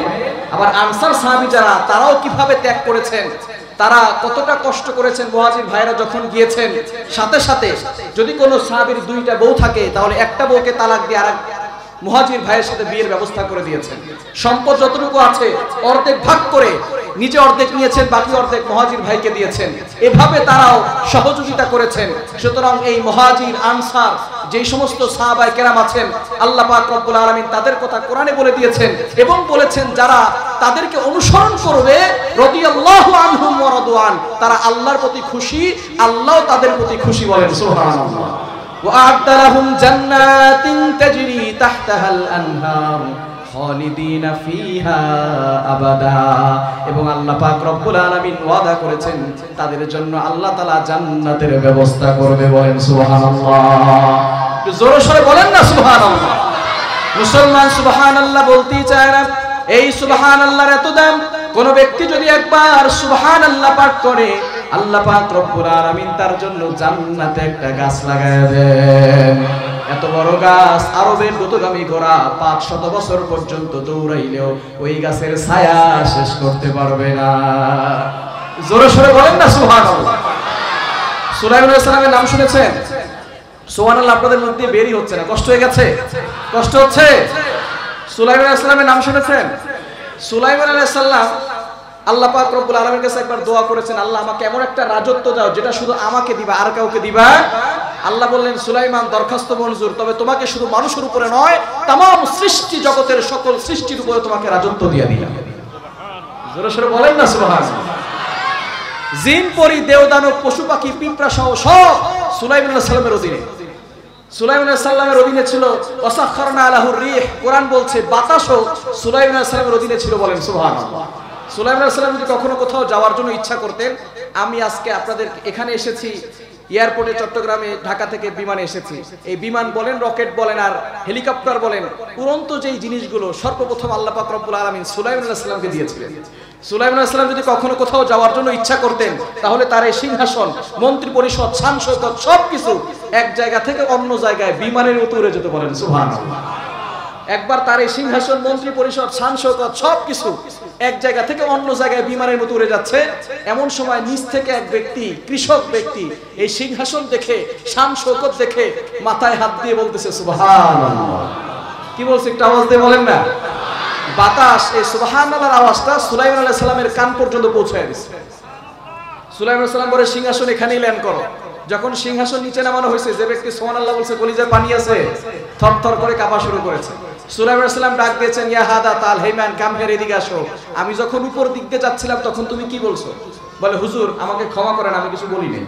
আবার আনসার সাহাবী যারা, তারাও কিভাবে ত্যাগ করেছেন, তারা কতটা কষ্ট করেছেন। মুহাজির ভাইরা যখন গিয়েছেন, সাথে সাথে যদি কোনো সাহাবীর 2টা বউ থাকে, তাহলে একটা বউকে তালাক দিয়ে আরেক মুহাজির ভাইয়ের সাথে বিয়ের ব্যবস্থা করে দিয়েছেন। সম্পদ যতটুকু আছে অর্ধেক ভাগ করে নিজে অর্ধেক নিয়েছেন, বাকি অর্ধেক মুহাজির ভাইকে দিয়েছেন। এভাবে তারাও সহযোগিতা করেছেন। সুতরাং এই মুহাজির, আনসার, যেই সমস্ত সাহাবায়ে কেরাম আছেন, আল্লাহ পাক রব্বুল আলামিন তাদের কথা কোরআনে বলে দিয়েছেন এবং বলেছেন যারা তাদেরকে অনুসরণ করবে, রাদিয়াল্লাহু আনহুম ওয়া রাদওয়ান, তারা আল্লাহর প্রতি খুশি, আল্লাহও তাদের প্রতি খুশি। বলেন সুবহানাল্লাহ। وأعد لهم جنات تجري تحتها الأنهار خالدين فيها أبدا। এবং আল্লাহ পাক রব্বুল আলামিন ওয়াদা করেছেন তাদের জন্য আল্লাহ তাআলা জান্নাতের ব্যবস্থা করবে। বলেন সুবহানাল্লাহ। একটু জোরে সোরে বলেন না সুবহানাল্লাহ। মুসলমান সুবহানাল্লাহ বলতেই চায় না। এই সুবহানাল্লাহর এত দাম। কোন ব্যক্তি যদি একবার সুবহানাল্লাহ পাঠ করে, আল্লাহ পাক রব্বুল আলামিন তার জন্য জান্নাতে একটা গাছ লাগায় দেন। এত বড় গাছ, আরবের দ্রুতগামী ঘোড়া 500 বছর পর্যন্ত দৌড়াইলেও ওই গাছের ছায়া শেষ করতে পারবে না। জোরে সোরে বলেন না সুবহানাল্লাহ। সুলাইমান আলাইহিস সালামের নাম শুনেছেন? সুবহানাল্লাহ আপনাদের মধ্যে বেরই হচ্ছে না, কষ্ট হয়ে গেছে? কষ্ট হচ্ছে? সুলাইমান আলাইহিস সালামের নাম শুনেছেন? সুলাইমান আলাইহিস সালাম আল্লাহ পাক রব্বুল আলামিনের কাছে একবার দোয়া করেছেন, আল্লাহ আমাকে এমন একটা রাজত্ব দাও যেটা শুধু আমাকে দিবা, আর কাউকে দিবা। আল্লাহ বললেন, সুলাইমান দরখাস্ত মঞ্জুর, তবে তোমাকে শুধু মানুষের উপরে নয়, তামাম সৃষ্টি জগতের সকল সৃষ্টির উপরে তোমাকে রাজত্ব দিয়ে দিলাম। জোরে সোরে বলেন না সুবহানাল্লাহ। জিন পরি দেবদানব পশু পাখি পিঁপড়া সহ সব সুলাইমান আলাইহিস সালামের অধীনে। সুলাইমান আলাইহিস সালামের অধীনে ছিল। ওয়াসাখখারনা লাহুর রিহ, কোরআন বলছে বাতাসও সুলাইমান আলাইহিস সালামের অধীনে ছিল। বলেন সুবহানাল্লাহ। সুলাইমান আলাইহিস সালাম যদি কখনো কোথাও যাওয়ার জন্য ইচ্ছা করতেন, আমি আজকে আপনাদের এখানে এসেছি এয়ারপোর্টে, চট্টগ্রামে, ঢাকা থেকে বিমানে এসেছি, এই বিমান বলেন, রকেট বলেন, আর হেলিকপ্টার বলেন, উড়ন্ত যেই জিনিসগুলো সর্বপ্রথম আল্লাহ পাক রব্বুল আলামিন সুলাইমান আলাইহিস সালামকে দিয়েছিলেন। সুলাইমান আলাইহিস সালাম যদি কখনো কোথাও যাওয়ার জন্য ইচ্ছা করতেন, তাহলে তার এই সিংহাসন, মন্ত্রী পরিষদ, শান শৌকত সবকিছু এক জায়গা থেকে অন্য জায়গায় বিমানের মতো উড়ে যেতে। বলেন সুবহানাল্লাহ। একবার তার এই সিংহাসন, মন্ত্রী পরিষদ, শান শৌকত সবকিছু এক জায়গা থেকে অন্য জায়গায় বিমানের মতো উড়ে যাচ্ছে। এমন সময় নিচ থেকে এক ব্যক্তি, কৃষক ব্যক্তি, এই সিংহাসন দেখে, শান শৌকত দেখে মাথায় হাত দিয়ে বলতেছে সুবহানাল্লাহ। কি বলছে একটু আওয়াজ দিয়ে বলেন না। বাতাস এই সুবহানাল্লাহর আওয়াজটা সুলাইমান আলাইহিস সালামের কান পর্যন্ত পৌঁছায় দিয়েছে। সুলাইমান আলাইহিস সালাম বলে, সিংহাসন এখানেই ল্যান্ড করো। যখন সিংহাসন নিচে নামানো হয়েছে, যে ব্যক্তি সুবহানাল্লাহ বলছে কলিজায় পানি আছে, থরথর করে কাঁপা শুরু করেছে। সুলাইমান আলাইহিস সালাম ডাক দিয়েছেন, ইয়া হাদা তাল, হে ম্যান, কাম হিয়ার, এদিকে আসো। আমি যখন উপর দিক দিয়ে যাচ্ছিলাম তখন তুমি কি বলছো? বলে, হুজুর আমাকে ক্ষমা করেন, আমি কিছু বলি নাই।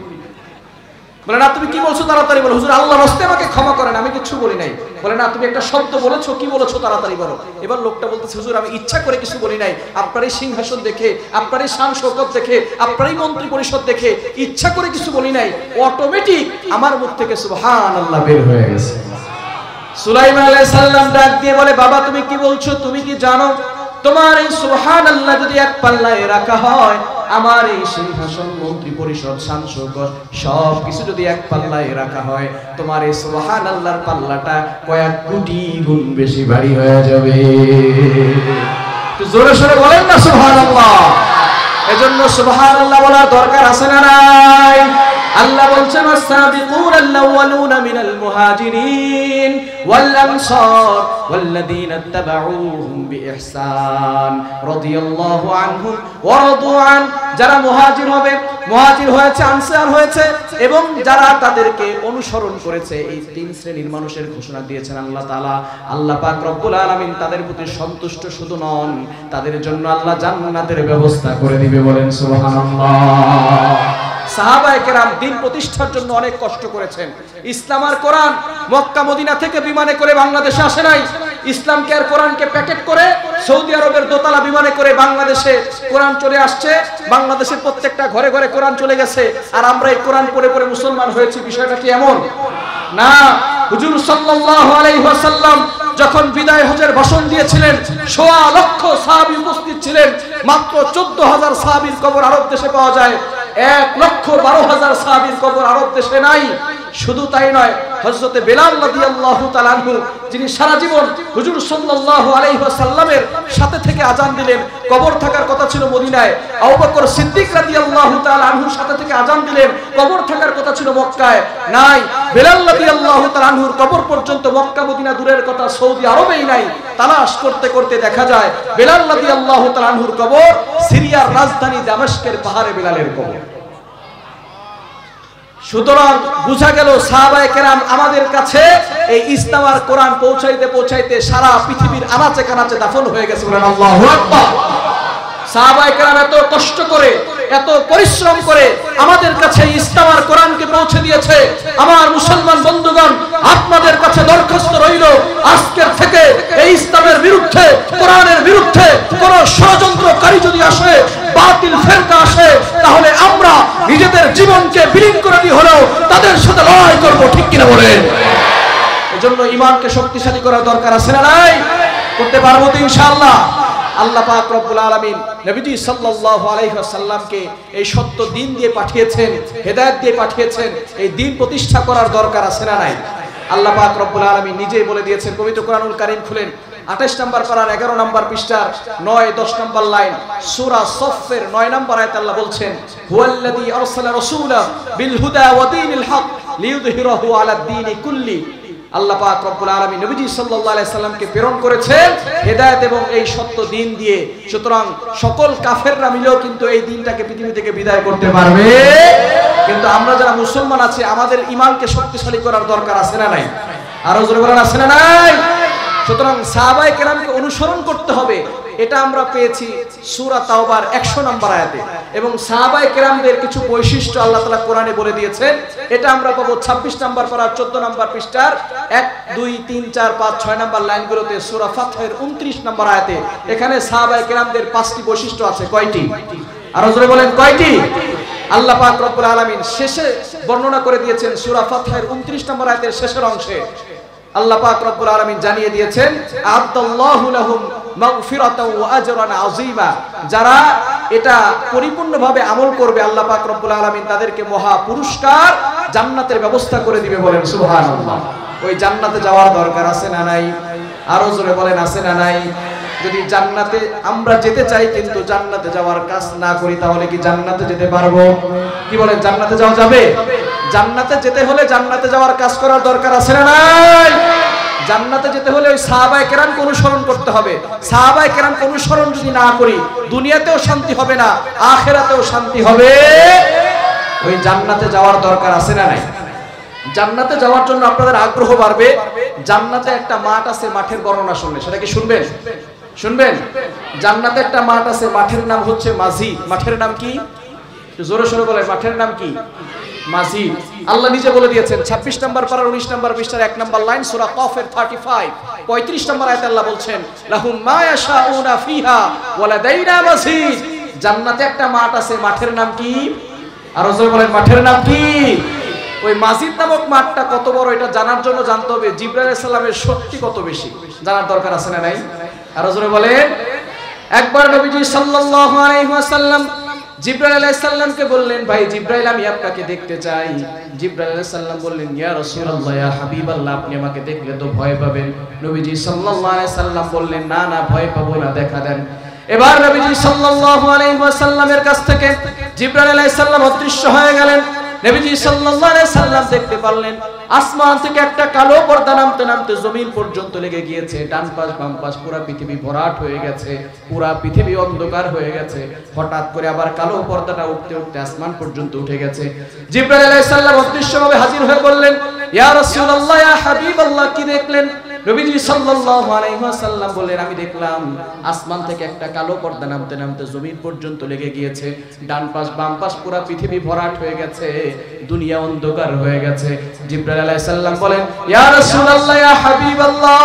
বলে, না তুমি কি বলছো তাড়াতাড়ি বলো। হুজুর আল্লাহর রাস্তায় আমাকে ক্ষমা করেন, আমি কিছু বলি নাই। বলে, না তুমি একটা শব্দ বলেছো, কি বলেছো তাড়াতাড়ি বলো। এবার লোকটা বলতেছে, হুজুর আমি ইচ্ছা করে কিছু বলি নাই, আপনার এই সিংহাসন দেখে, আপনার এই শান শৌকত দেখে, আপনার এই মন্ত্রী পরিষদ দেখে ইচ্ছা করে কিছু বলি নাই, অটোমেটিক আমার মুখ থেকে সুবহানাল্লাহ বের হয়ে গেছে। সুলাইমান আলাইহিস সালাম ডাক দিয়ে বলে, বাবা তুমি কি বলছো? তুমি কি জানো তোমার এই সুবহানাল্লাহ যদি এক পাল্লায় রাখা হয়, আমার এই সিংহাসন, মন্ত্রী পরিষদ, শান শৌকত সব কিছু যদি এক পাল্লায় রাখা হয়, তোমার এই সুবহানাল্লাহর পাল্লাটা কয়েক কোটি গুণ বেশি ভারী হয়ে যাবে। তো জোরে সোরে বলেন না সুবহানাল্লাহ। এজন্য সুবহানাল্লাহ বলার দরকার আছে না নাই? আল্লাহ বলছেন, ওয়াস-সাবিকুনাল আউয়ালুনা মিনাল মুহাজিরিন ওয়াল আনসার ওয়াল্লাযীনা ইত্তাবাউহুম বিইহসান রাদিয়াল্লাহু আনহুম ওয়া রাদু আন। যারা মুহাজির হবে, মুহাজির হয়েছে, আনসার হয়েছে, এবং যারা তাদেরকে অনুসরণ করেছে, এই তিন শ্রেণীর মানুষের ঘোষণা দিয়েছেন আল্লাহ তাআলা। আল্লাহ পাক রব্বুল আলামিন তাদের প্রতি সন্তুষ্ট শুধু নন, তাদের জন্য আল্লাহ জান্নাতের ব্যবস্থা করে দিবে। বলেন সুবহানাল্লাহ। সাহাবায়ে কেরাম দিন প্রতিষ্ঠার জন্য অনেক কষ্ট করেছেন। ইসলাম আর কোরআন মক্কা মদিনা থেকে বিমানে করে বাংলাদেশে আসে নাই। ইসলামকে আর কোরআনকে প্যাকেট করে সৌদি আরবের দোতলা বিমানে করে বাংলাদেশে কোরআন চলে আসছে। বাংলাদেশের প্রত্যেকটা ঘরে ঘরে কোরআন চলে গেছে, আর আমরা এই কোরআন পড়ে পড়ে মুসলমান হয়েছি। বিষয়টা কি এমন না? হুজুর সাল্লাল্লাহু আলাইহি ওয়াসাল্লাম যখন বিদায় হজের ভাষণ দিয়েছিলেন, ১৬ লক্ষ সাহাবী উপস্থিত ছিলেন। মাত্র ১৪,০০০ সাহাবীর কবর আরব দেশে পাওয়া যায়, ১,১২,০০০ সাহাবীর কবর আরব দেশে নাই। শুধু তাই নয়, হযরতে বেলাল রাদিয়াল্লাহু তাআলা আনহু, যিনি সারা জীবন হুজুর সাল্লাল্লাহু আলাইহি ওয়াসাল্লামের সাথে থেকে আজান দিলেন, কবর থাকার কথা ছিল মদিনায়। আবু বকর সিদ্দিক রাদিয়াল্লাহু তাআলা আনহুর সাথে থেকে আজান দিলেন, কবর থাকার কথা ছিল মক্কায়, নাই। বেলাল রাদিয়াল্লাহু তাআলা আনহুর কবর পর্যন্ত মক্কা মদিনা দূরের কথা, সৌদি আরবেই নাই। তালাশ করতে করতে দেখা যায় বেলাল রাদিয়াল্লাহু তাআলা আনহুর কবর সিরিয়ার রাজধানী দামেস্কের পাহাড়ে বেলালের কবর। সুতরাং বুঝা গেল সাহাবায়ে কেরাম আমাদের কাছে এই ইসলাম আর কোরআন পৌঁছাইতে পৌঁছাইতে সারা পৃথিবীর আনাচে কানাচে দাফন হয়ে গেছে। বলেন আল্লাহু আকবার। সাহাবায়ে কেরাম এত কষ্ট করে, এত পরিশ্রম করে আমাদের কাছে ইসলাম আর কোরআনকে পৌঁছে দিয়েছে। আমার মুসলমান বন্ধুগণ, আপনাদের কাছে দরখাস্ত রইল, আজকের থেকে এই ইসলামের বিরুদ্ধে, কোরআনের বিরুদ্ধে কোন ষড়যন্ত্রকারী যদি আসে, বাতিল ফেরকা আসে, তাহলে আমরা নিজেদের জীবনকে বিলীন করে দিয়ে হলেও তাদের সাথে লড়াই করব। ঠিক কিনা বলেন? এজন্য ঈমানকে শক্তিশালী করার দরকার আছে না নাই? করতে পারবো তো ইনশাআল্লাহ। আল্লাহ পাক রব্বুল আলামিন নবীজি সাল্লাল্লাহু আলাইহি ওয়াসাল্লামকে এই সত্য দ্বীন দিয়ে পাঠিয়েছেন, হেদায়েত দিয়ে পাঠিয়েছেন। এই দ্বীন প্রতিষ্ঠা করার দরকার আছে না নাই? আল্লাহ পাক রব্বুল আলামিন নিজেই বলে দিয়েছেন। পবিত্র কোরআনুল কারীম খুলেন, 28 নম্বর পারার 11 নম্বর পৃষ্ঠার 9-10 নম্বর লাইন, সূরা সফের 9 নম্বর আয়াতে আল্লাহ বলছেন, হুয়াল্লাযী আরসালা রাসূলা বিল হুদা ওয়া দীনিল হক লিইয়ুযহিরাহু আলা দ্বীনি কুল্লি। আল্লাহ পাক রব্বুল আলামিন নবীজি সাল্লাল্লাহু আলাইহি সাল্লামকে প্রেরণ করেছেন হেদায়েত এবং এই সত্য দিন দিয়ে। সুতরাং সকল কাফেররা মিলেও কিন্তু এই দিনটাকে পৃথিবী থেকে বিদায় করতে পারবে, কিন্তু আমরা যারা মুসলমান আছি আমাদের ঈমানকে শক্তিশালী করার দরকার আছে না নাই? আরো জোরে বলেন আছে না নাই? সুতরাং সাহাবায়ে কেরামকে অনুসরণ করতে হবে, এটা আমরা পেয়েছি সূরা তাওবার 100 নম্বর আয়াতে। এবং সাহাবায়ে কেরামদের কিছু বৈশিষ্ট্য আল্লাহ তাআলা কোরআনে বলে দিয়েছেন, এটা আমরা পাবো 26 নম্বর পারা 14 নম্বর পৃষ্ঠার 1 2 3 4 5 6 নম্বর লাইনগুলোতে সূরা ফাতহের 29 নম্বর আয়াতে। এখানে সাহাবায়ে কেরামদের 5টি বৈশিষ্ট্য আছে। কয়টি? আরো জোরে বলেন কয়টি? আল্লাহ পাক রব্বুল আলামিন শেষে বর্ণনা করে দিয়েছেন সূরা ফাতহের 29 নম্বর আয়াতের শেষের অংশে। আল্লাহ পাক রব্বুল আলামিন জানিয়ে দিয়েছেন আ'আদাল্লাহু লাহুম মাগফিরাতাও ওয়া আজরান আযীমা, যারা এটা পরিপূর্ণভাবে আমল করবে আল্লাহ পাক রব্বুল আলামিন তাদেরকে মহা পুরস্কার জান্নাতের ব্যবস্থা করে দিবে। বলেন সুবহানাল্লাহ। ওই জান্নাতে যাওয়ার দরকার আছে না নাই? আরো জোরে বলেন আছে না নাই? যদি জান্নাতে আমরা যেতে চাই কিন্তু জান্নাতে যাওয়ার কাজ না করি তাহলে কি জান্নাতে যেতে পারবো? কি বলেন, জান্নাতে যাওয়া যাবে? জান্নাতে যেতে হলে জান্নাতে যাওয়ার কাজ করার দরকার আছে না নাই? জান্নাতে যেতে হলে ওই সাহাবায়ে কেরামকে অনুসরণ করতে হবে। সাহাবায়ে কেরামকে অনুসরণ যদি না করি দুনিয়াতেও শান্তি হবে না, আখিরাতেও শান্তি হবে। ওই জান্নাতে যাওয়ার দরকার আছে না নাই? জান্নাতে যাওয়ার জন্য আপনাদের আগ্রহ বাড়বে। জান্নাতে একটা মাঠ আছে, মাঠের বর্ণনা শুনলে সেটা কি শুনবেন? শুনবেন? জান্নাতে একটা মাঠ আছে, মাঠের নাম হচ্ছে মাজিদ। মাঠের নাম কি? জোরে সোরে বলেন, মাঠের নাম কি? মাজিদ। আল্লাহ নিজে বলে দিয়েছেন 26 নম্বর পারার 19 নম্বর পৃষ্ঠার 1 নম্বর লাইন সূরা কফের 35 35 নম্বর আয়াতে আল্লাহ বলছেন লাহুম মা ইয়াশাউনা ফিহা ওয়া লাদাইনা মাজিদ। জান্নাতে একটা মাঠ আছে, মাঠের নাম কি? আর জোরে বলেন মাঠের নাম কি? ওই মাজিদ নামক মাঠটা কত বড় এটা জানার জন্য জানতে হবে জিবরাইল আলাইহিস সালামের শক্তি কত বেশি, জানার দরকার আছে না নাই? আর জোরে বলেন। একবার নবীজি সাল্লাল্লাহু আলাইহি ওয়াসাল্লাম জিবরাইল আলাইহিস সালামকে বললেন, ভাই জিবরাইল আমি আপনাকে দেখতে চাই। জিবরাইল আলাইহিস সালাম বললেন, ইয়া রাসূলুল্লাহ, ইয়া হাবিবাল্লাহ, আপনি আমাকে দেখলে তো ভয় পাবেন। নবীজি সাল্লাল্লাহু আলাইহি সাল্লাম বললেন, না না ভয় পাবো না, দেখা দেন। এবার নবীজি সাল্লাল্লাহু আলাইহি ওয়াসাল্লামের কাছ থেকে জিবরাইল আলাইহিস সালাম অদৃশ্য হয়ে গেলেন। নবীজি সাল্লাল্লাহু আলাইহি সাল্লাম দেখতে পারলেন আসমান থেকে একটা কালো পর্দা নামতে নামতে জমিন পর্যন্ত লেগে গিয়েছে। ডান পাশ বাম পাশ পুরো পৃথিবী ভরাট হয়ে গেছে, পুরো পৃথিবী অন্ধকার হয়ে গেছে। হঠাৎ করে আবার কালো পর্দাটা উঠতে উঠতে আসমান পর্যন্ত উঠে গেছে। জিবরাইল আলাইহিস সালাম অদৃশ্যভাবে হাজির হয়ে বললেন, ইয়া রাসূলুল্লাহ, ইয়া হাবিবাল্লাহ, কি দেখলেন? নবীজি সাল্লাল্লাহু আলাইহি ওয়াসাল্লাম বললেন, আমি দেখলাম আসমান থেকে একটা কালো পর্দা নামতে নামতে জমিন পর্যন্ত লেগে গিয়েছে। ডান পাশ বাম পাশ পুরো পৃথিবী ভরাট হয়ে গেছে, দুনিয়া অন্ধকার হয়ে গেছে। জিবরাইল আলাইহিস সালাম বলেন, ইয়া রাসূলুল্লাহ, ইয়া হাবিবাল্লাহ,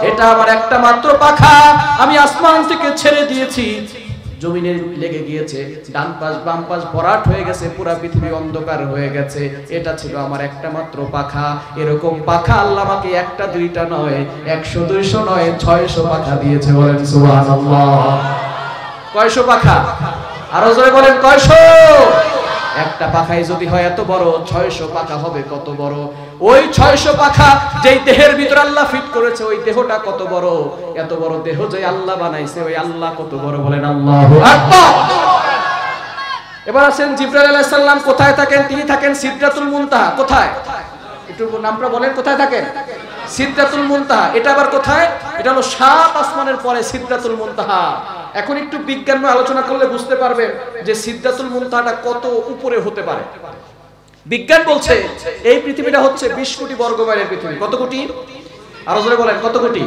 এটা আমার একটা মাত্র পাখা, আমি আসমান থেকে ছেড়ে দিয়েছি, জমিনে লেগে গিয়েছে, ডান পাশ বাম পাশ ভরাট হয়ে গেছে, পুরো পৃথিবী অন্ধকার হয়ে গেছে। এটা ছিল আমার একটা মাত্র পাখা। এরকম পাখা আল্লাহ আমাকে একটা দুইটা নয়, 100 200 নয়, 600 পাখা দিয়েছে। বলেন সুবহানাল্লাহ। কয়শো পাখা? আরো জোরে বলেন কয়শো? একটা পাখাই যদি হয় এত বড়, 600 পাখা হবে কত বড়? ওই 600 পাখা যেই দেহের ভিতর আল্লাহ ফিট করেছে, ওই দেহটা কত বড়? এত বড় দেহ যে আল্লাহ বানাইছে, ওই আল্লাহ কত বড়? বলেন আল্লাহু আকবার। এবার আসেন জিবরাইল আলাইহিস সালাম কোথায় থাকেন? তিনি থাকেন সিদরাতুল মুনতাহা। কোথায়? একটু নামটা বলেন, কোথায় থাকেন? সিদরাতুল মুনতাহা। এটা আবার কোথায়? এটা হলো 7 আসমানের পরে সিদরাতুল মুনতাহা। এখন একটু বিজ্ঞান নিয়ে আলোচনা করলে বুঝতে পারবেন যে সিদরাতুল মুনতাহাটা কত উপরে হতে পারে। বিজ্ঞান বলছে এই পৃথিবীটা হচ্ছে 20 কোটি বর্গ মাইলের পৃথিবী। কত কোটি? আরো জোরে বলেন কত কোটি?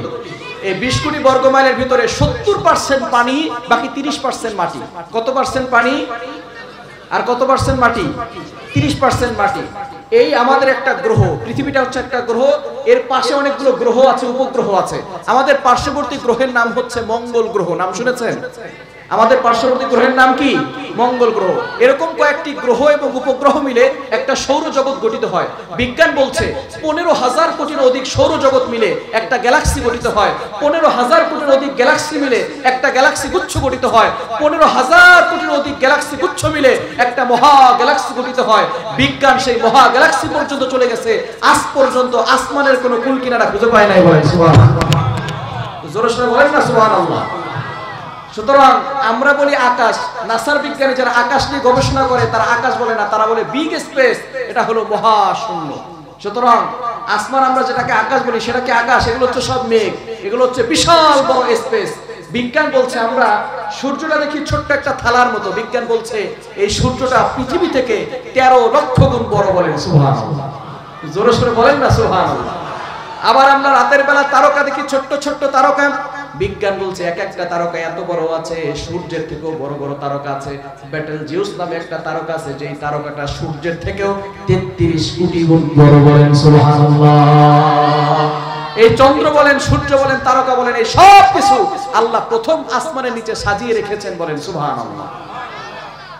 এই 20 কোটি বর্গ মাইলের ভিতরে 70% পানি, বাকি 30% মাটি। কত পার্সেন্ট পানি আর কত পার্সেন্ট মাটি? 30% মাটি। এই আমাদের একটা গ্রহ, পৃথিবীটা হচ্ছে একটা গ্রহ, এর পাশে অনেকগুলো গ্রহ আছে, উপগ্রহ আছে। আমাদের পার্শ্ববর্তী গ্রহের নাম হচ্ছে মঙ্গল গ্রহ। নাম শুনেছেন? আমাদের পার্শ্ববর্তী গ্রহের নাম কি? মঙ্গল গ্রহ। এরকম কয়েকটি গ্রহ এবং উপগ্রহ মিলে একটা সৌরজগৎ গঠিত হয়। বিজ্ঞান বলছে 15,000 কোটির অধিক সৌরজগৎ মিলে একটা গ্যালাক্সি গঠিত হয়। 15,000 কোটির অধিক গ্যালাক্সি মিলে একটা গ্যালাক্সি গুচ্ছ গঠিত হয়। 15,000 কোটির অধিক গ্যালাক্সি গুচ্ছ মিলে একটা মহা গ্যালাক্সি গঠিত হয়। বিজ্ঞান সেই মহা গ্যালাক্সি পর্যন্ত চলে গেছে, আজ পর্যন্ত আসমানের কোনো কুল কিনারা খুঁজে পায় নাই। বলেন সুবহানাল্লাহ। জোরে সোরে বলেন না সুবহানাল্লাহ। সুতরাং আমরা বলি আকাশ, নাসার বিজ্ঞানী যারা আকাশ নিয়ে গবেষণা করে তারা আকাশ বলে না, তারা বলে বিগ স্পেস। এটা হলো মহাশূন্য। সুতরাং আসমান আমরা যেটাকে আকাশ বলি সেটাকে আকাশ, এগুলো হচ্ছে সব মেঘ, এগুলো হচ্ছে বিশাল বড় স্পেস। বিজ্ঞান বলছে আমরা সূর্যটা দেখি ছোট্ট একটা থালার মতো, বিজ্ঞান বলছে এই সূর্যটা পৃথিবী থেকে 13 লক্ষ গুণ বড়। বলেন সুবহানাল্লাহ, জোরে সোরে বলেন না সুবহানাল্লাহ। আবার আমরা রাতের বেলা তারকা দেখি, ছোট্ট ছোট্ট তারকা, বিজ্ঞান বলছে এক একটা তারকা এত বড় আছে, সূর্যের থেকেও বড় বড় তারকা আছে। বেটেলজিউস নামে একটা তারকা আছে, যেই তারকাটা সূর্যের থেকেও 33 কোটি গুণ বড়। বলেন সুবহানাল্লাহ। এই চন্দ্র বলেন, সূর্য বলেন, তারকা বলেন, এই সব কিছু আল্লাহ প্রথম আসমানের নিচে সাজিয়ে রেখেছেন। বলেন সুবহানাল্লাহ।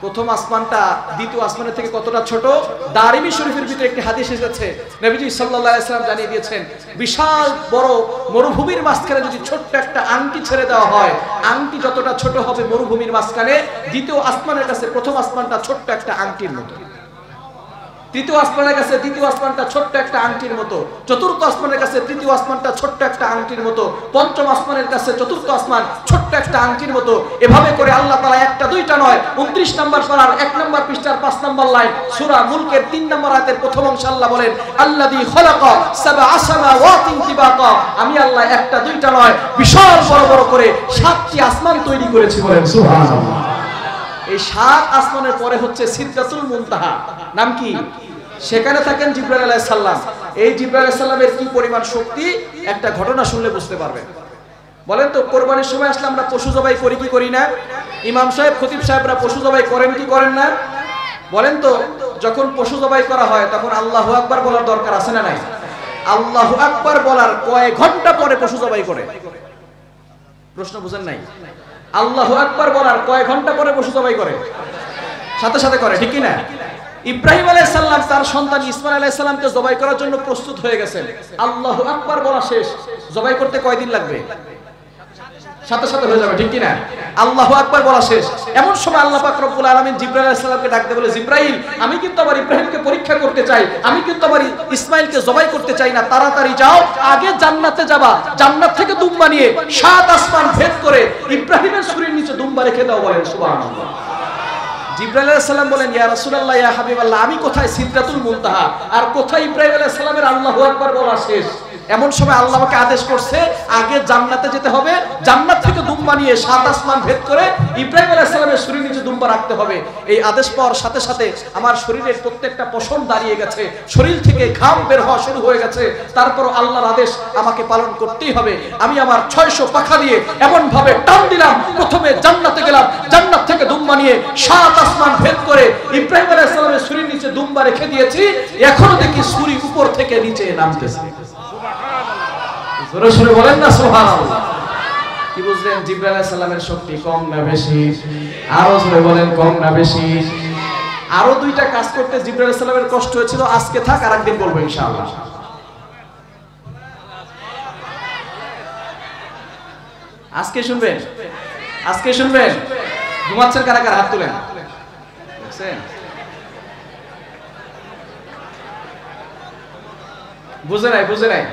প্রথম আসমানটা দ্বিতীয় আসমানের থেকে কতটা ছোট? দারিমি শরীফের ভিতরে একটি হাদিস এসেছে, নবীজি সাল্লাল্লাহু আলাইহি ওয়াসাল্লাম জানিয়ে দিয়েছেন, বিশাল বড় মরুভূমির মাঝখানে যদি ছোট্ট একটা আংটি ছেড়ে দেওয়া হয়, আংটি যতটা ছোট হবে মরুভূমির মাঝখানে, দ্বিতীয় আসমানের কাছে প্রথম আসমানটা ছোট্ট একটা আংটির মতো, তৃতীয় আসমানের কাছে দ্বিতীয় আসমানটা ছোট্ট একটা আংটির মতো, চতুর্থ আসমানের কাছে তৃতীয় আসমানটা ছোট্ট একটা আংটির মতো, পঞ্চম আসমানের কাছে চতুর্থ আসমান ছোট্ট একটা আংটির মতো। এভাবে করে আল্লাহ তাআলা একটা দুইটা নয়, 29 নম্বর পারার 1 নম্বর পৃষ্ঠার 5 নম্বর লাইন সূরা মুলকের 3 নম্বর আয়াতের প্রথম অংশে আল্লাহ বলেন, আল্লাযী খালাকা সাবআ সামাওয়াতিন তিবাকা, আমি আল্লাহ একটা দুইটা নয় বিশাল বড় বড় করে 7টি আসমান তৈরি করেছি। বলেন সুবহানাল্লাহ। এই 7 আসমানের পরে হচ্ছে সিদরাতুল মুনতাহা, নাম কি? সেখানে থাকেন জিবরাইল আলাইহিস সালাম। এই জিবরাইল আলাইহিস সালামের কি পরিমাণ শক্তি একটা ঘটনা শুনলে বুঝতে পারবেন। বলেন তো, কোরবানির সময় আসলে আমরা পশু জবাই করি কি করি না? ইমাম সাহেব, খতিব সাহেবরা পশু জবাই করেন কি করেন না? বলেন তো, যখন পশু জবাই করা হয় তখন আল্লাহু আকবার বলার দরকার আছে না নাই? আল্লাহু আকবার বলার কয়েক ঘন্টা পরে পশু জবাই করে? প্রশ্ন বুঝেন নাই? আল্লাহু আকবার বলার কয়েক ঘন্টা পরে পশু জবাই করে? সাথে সাথে করে, ঠিক কি না? ইব্রাহিম আলাইহিস সালাম তার সন্তান ইসমাঈল আলাইহিস সালামকে জবাই করার জন্য প্রস্তুত হয়ে গেছেন, আল্লাহু আকবার বলা শেষ, জবাই করতে কয়দিন লাগবে? সাথে সাথে হয়ে যাবে, ঠিক কি না? আল্লাহু আকবার বলা শেষ, এমন সময় আল্লাহ পাক রব্বুল আলামিন জিবরাইল আলাইহিস সালামকে ডাকতে বলে, জিবরাইল, আমি কিন্তু আবার ইব্রাহিমকে পরীক্ষা করতে চাই, আমি কিন্তু আবার ইসমাঈলকে জবাই করতে চাই না, তাড়াতাড়ি যাও, আগে জান্নাতে যাবা, জান্নাত থেকে দুম্বা নিয়ে 7 আসমান ভেদ করে ইব্রাহিমের ছুরির নিচে দুম্বা রেখে দাও। বলেন সুবহানাল্লাহ। জিবরাইল আলাইহিস সালাম বলেন, ইয়া রাসূলুল্লাহ, ইয়া হাবিবাল্লাহ, আমি কোথায় সিদরাতুল মুনতাহা আর কোথায় ইব্রাহিম আলাইহিস সালামের আল্লাহু আকবার বলা শেষ? এমন সময় আল্লাহ আমাকে আদেশ করছে আগে জান্নাতে যেতে হবে, জান্নাত থেকে দুম্বা নিয়ে 7 আসমান ভেদ করে ইব্রাহিম আলাইহিস সালামের শরীরের নিচে দুম্বা রাখতে হবে। এই আদেশ পাওয়ার সাথে সাথে আমার শরীরের প্রত্যেকটা পশম দাঁড়িয়ে গেছে, শরীর থেকে ঘাম বের হওয়া শুরু হয়ে গেছে, তারপর আল্লাহর আদেশ আমাকে পালন করতেই হবে। আমি আমার 600 পাখা দিয়ে এমন ভাবে টান দিলাম, প্রথমে জান্নাতে গেলাম, জান্নাত থেকে দুম্বা নিয়ে 7 আসমান ভেদ করে ইব্রাহিম আলাইহিস সালামের শরীরের নিচে দুম্বা রেখে দিয়েছি, এখনো দেখি ছুরি উপর থেকে নিচে নামতেছে। জোরে সোরে বলেন না সুবহানাল্লাহ। কি বুঝলেন? জিবরাইল আলাইহিস সালামের শক্তি কম না বেশি? আরো জোরে বলেন, কম না বেশি? আরো দুইটা কাজ করতে জিবরাইল আলাইহিস সালামের কষ্ট হয়েছিল, আজকে থাক, আরেকদিন বলবো ইনশাআল্লাহ। আজকে শুনবেন, আজকে শুনবেন। ঘুমাচ্ছেন কারা কারা? হাত তুলেন। দেখছেন? বুঝে নাই, বুঝে নাই।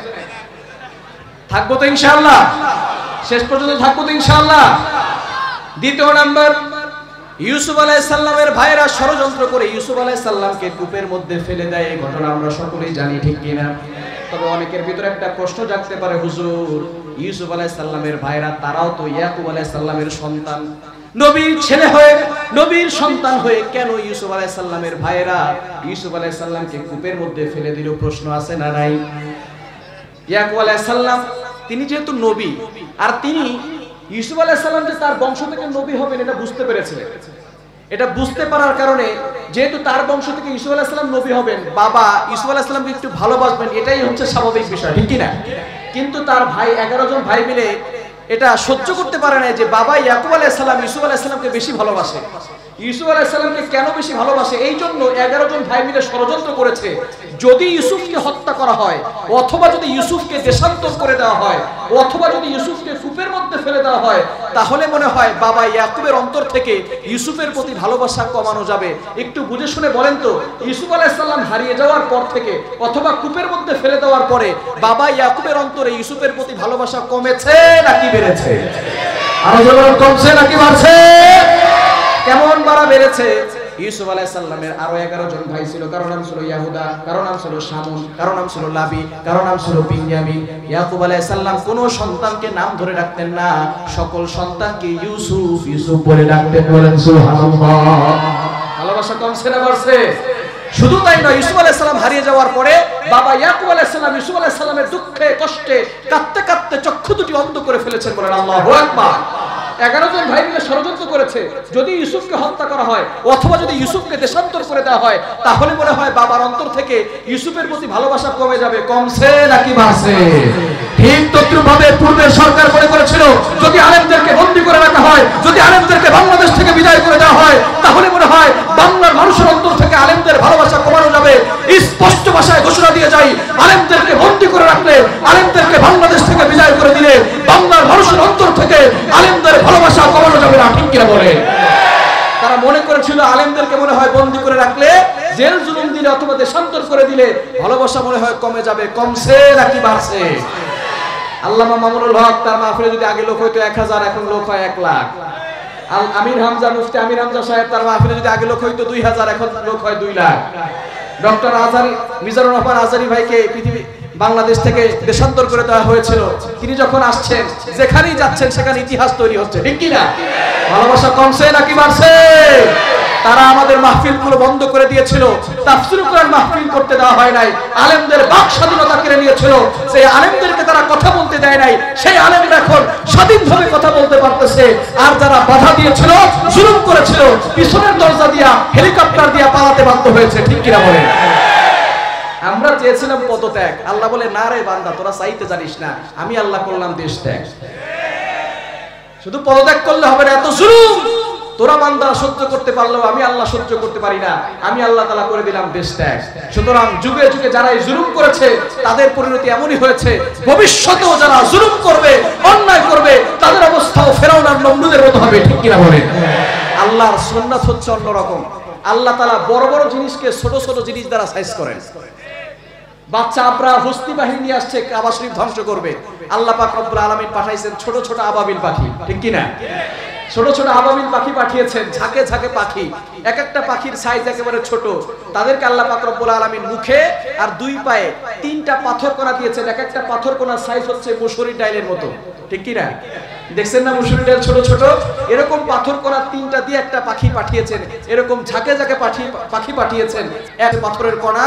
থাকবো তো ইনশাআল্লাহ, শেষ পর্যন্ত থাকবো তো ইনশাআল্লাহ। দ্বিতীয় নাম্বার, ইউসুফ আলাইহিস সালামের ভাইরা ষড়যন্ত্র করে ইউসুফ আলাইহিস সালামকে কূপের মধ্যে ফেলে দেয়, এই ঘটনা আমরা সকলেই জানি, ঠিক কি না? তবে অনেকের ভিতরে একটা প্রশ্ন জাগতে পারে, হুজুর, ইউসুফ আলাইহিস সালামের ভাইরা তারাও তো ইয়াকুব আলাইহিস সালামের সন্তান, নবীর ছেলে হয়ে, নবীর সন্তান হয়ে কেন ইউসুফ আলাইহিস সালামের ভাইরা ইউসুফ আলাইহিস সালামকে কূপের মধ্যে ফেলে দিল? প্রশ্ন আছে না নাই? ইয়াকুব আলাইহিস সালাম তিনি যেহেতু নবী, আর তিনি ইউসুফ আলাইহিস সালাম যে তার বংশ থেকে নবী হবেন এটা বুঝতে পেরেছিলেন। এটা বুঝতে পারার কারণে, যেহেতু তার বংশ থেকে ইউসুফ আলাইহিস সালাম নবী হবেন, বাবা ইউসুফ আলাইহিস সালামকে একটু ভালোবাসবেন, এটাই হচ্ছে স্বাভাবিক বিষয়, ঠিক কি না? কিন্তু তার ভাই 11 জন ভাই মিলে এটা সহ্য করতে পারে না যে বাবা ইয়াকুব আলাইহিস সালাম ইউসুফ আলাইহিস সালামকে বেশি ভালোবাসে। ইউসুফ আলাইহিস সালামকে কেন বেশি ভালোবাসে? এই জন্য 11 জন ভাই মিলে ষড়যন্ত্র করেছে, যদি ইউসুফকে হত্যা করা হয়, অথবা যদি ইউসুফকে দেশান্তর করে দেওয়া হয়, অথবা যদি ইউসুফকে কূপের মধ্যে ফেলে দেওয়া হয়, তাহলে মনে হয় বাবা ইয়াকুবের অন্তর থেকে ইউসুফের প্রতি ভালোবাসা কমানো যাবে। একটু বুঝে শুনে বলেন তো, ইউসুফ আলাইহিস সালাম হারিয়ে যাওয়ার পর থেকে অথবা কূপের মধ্যে ফেলে দেওয়ার পরে বাবা ইয়াকুবের অন্তরে ইউসুফের প্রতি ভালোবাসা কমেছে নাকি বেড়েছে? আরো জোরে কমছে নাকি বাড়ছে? কেমন বাড়া বেড়েছে? ইউসুফ আলাইহিস সালামের আরো 11 জন ভাই ছিল, কারো নাম ছিল ইয়াহুদা, কারো নাম ছিল শামুন, কারো নাম ছিল লাবি, কারো নাম ছিল বিনয়ামিন। ইয়াকুব আলাইহিস সালাম কোন সন্তানকে নাম ধরে ডাকতেন না, সকল সন্তানকে ইউসুফ ইউসুফ বলে ডাকতেন। বলেন সুবহানাল্লাহ। ভালোবাসা কমছে না বাড়ছে? শুধু তাই নয়, ইউসুফ আলাইহিস সালাম হারিয়ে যাওয়ার পরে বাবা ইয়াকুব আলাইহিস সালাম ইউসুফ আলাইহিস সালামের দুঃখে কষ্টে কাঁদতে কাঁদতে চক্ষু দুটি অন্ধ করে ফেলেছেন। বলেন আল্লাহু আকবার। 11 জন ভাই মিলে ষড়যন্ত্র করেছে, যদি ইউসুফকে হত্যা করা হয় অথবা যদি ইউসুফকে দেশান্তর করে দেওয়া হয়, তাহলে মনে হয় বাবার অন্তর থেকে ইউসুফের প্রতি ভালোবাসা কমে যাবে। কমছে নাকি বাড়ছে? ঠিক তদ্রুপভাবে পূর্বের সরকার মনে করেছিল যদি আলেমদেরকে বন্দী করে রাখা হয়, যদি আলেমদেরকে বাংলাদেশ থেকে বিদায় করে দেওয়া হয়, তাহলে মনে হয় বাংলার মানুষের অন্তর থেকে আলেমদের ভালোবাসা কমানো যাবে। স্পষ্ট ভাষায় ঘোষণা দিয়ে যাই, আলেমদেরকে বন্দী করে রাখলে, আলেমদেরকে বাংলাদেশ থেকে বিদায় করে দিলে বাংলার মানুষের অন্তর থেকে আলেমদের ভালোবাসা কমানো যাবে না। ঠিক কিনা বলে? তারা মনে করেছিল আলেমদেরকে মনে হয় বন্দী করে রাখলে, জেল জুলুম দিলে অথবা দেশান্তর করে দিলে ভালোবাসা মনে হয় কমে যাবে। কমছে নাকি বাড়ছে? আল্লামা মামুনুল হক তার মাহফিলে যদি আগে লোক হইতো 1000, এখন লোক হয় 1 লাখ। আমির হামজা, মুফতি আমির হামজা সাহেব তার মাহফিলে যদি আগে লোক হইতো 2000, এখন লোক হয় 2 লাখ। ডক্টর আজারি, মিজানুর রহমান আজারি ভাইকে পৃথিবী বাংলাদেশ থেকে দেশান্তর করে দেওয়া হয়েছিল। তিনি যখন আসছেন, যেখানেই যাচ্ছেন সেখানে ইতিহাস তৈরি হচ্ছে। ঠিক কি না? ভালোবাসা কমছে নাকি বাড়ছে? তারা আমাদের মাহফিলগুলো বন্ধ করে দিয়েছিল, তাফসীর কোরআন মাহফিল করতে দেওয়া হয় নাই, আলেমদের বাক স্বাধীনতা কেড়ে নিয়েছিল। সেই আলেমদেরকে তারা কথা বলতে দেয় নাই, সেই আলেমরা এখন স্বাধীনভাবে কথা বলতে পারতেছে। আর যারা বাধা দিয়েছিল, জুলুম করেছিল, পিছনের দরজা দিয়া হেলিকপ্টার দিয়া পালাতে বাধ্য হয়েছে। ঠিক কিনা বলেন? আমরা চেয়েছিলাম পদত্যাগ, আল্লাহ বলে না রে বান্দা, তোরা চাইতে জানিস না, আমি আল্লাহ করলাম দেশ ত্যাগ। শুধু পদত্যাগ করলে হবে না, এত জুলুম তোরা বান্দা সহ্য করতে পারলেও আমি আল্লাহ সহ্য করতে পারি না, আমি আল্লাহ তাআলা করে দিলাম দেশ ত্যাগ। সুতরাং যুগে যুগে যারা এই জুলুম করেছে তাদের পরিণতি এমনই হয়েছে, ভবিষ্যতেও যারা জুলুম করবে, অন্যায় করবে, তাদের অবস্থাও ফেরাউন আর নমরুদের মতো হবে। ঠিক কিনা বলেন? আল্লাহর সুন্নাত হচ্ছে অন্যরকম। আল্লাহ তাআলা বড় বড় জিনিসকে ছোট ছোট জিনিস দ্বারা সাইজ করেন। বাচ্চা আবরা হস্তি বাহিনী নিয়ে আসছে কাবা শরীফ ধ্বংস করবে, আল্লাহ পাক রব্বুল আলামিন পাঠাইছেন ছোট ছোট আবাবিল পাখি। ঠিক কি না? ছোট ছোট আবাবিল পাখি পাঠিয়েছেন, ঝাঁকে ঝাঁকে পাখি, এক একটা পাখির সাইজ একেবারে ছোট। তাদেরকে আল্লাহ পাক রব্বুল আলামিন মুখে আর 2 পায়ে 3টা পাথর কোনা দিয়েছেন, এক একটা পাথর কোনার সাইজ হচ্ছে মুসুরির ডালের মতো। ঠিক কি না? দেখছেন না মুসুরির ডাল ছোট ছোট? এরকম পাথর কোনা 3টা দিয়ে একটা পাখি পাঠিয়েছেন, এরকম ঝাঁকে ঝাঁকে পাখি পাঠিয়েছেন। এক পাথরের কোনা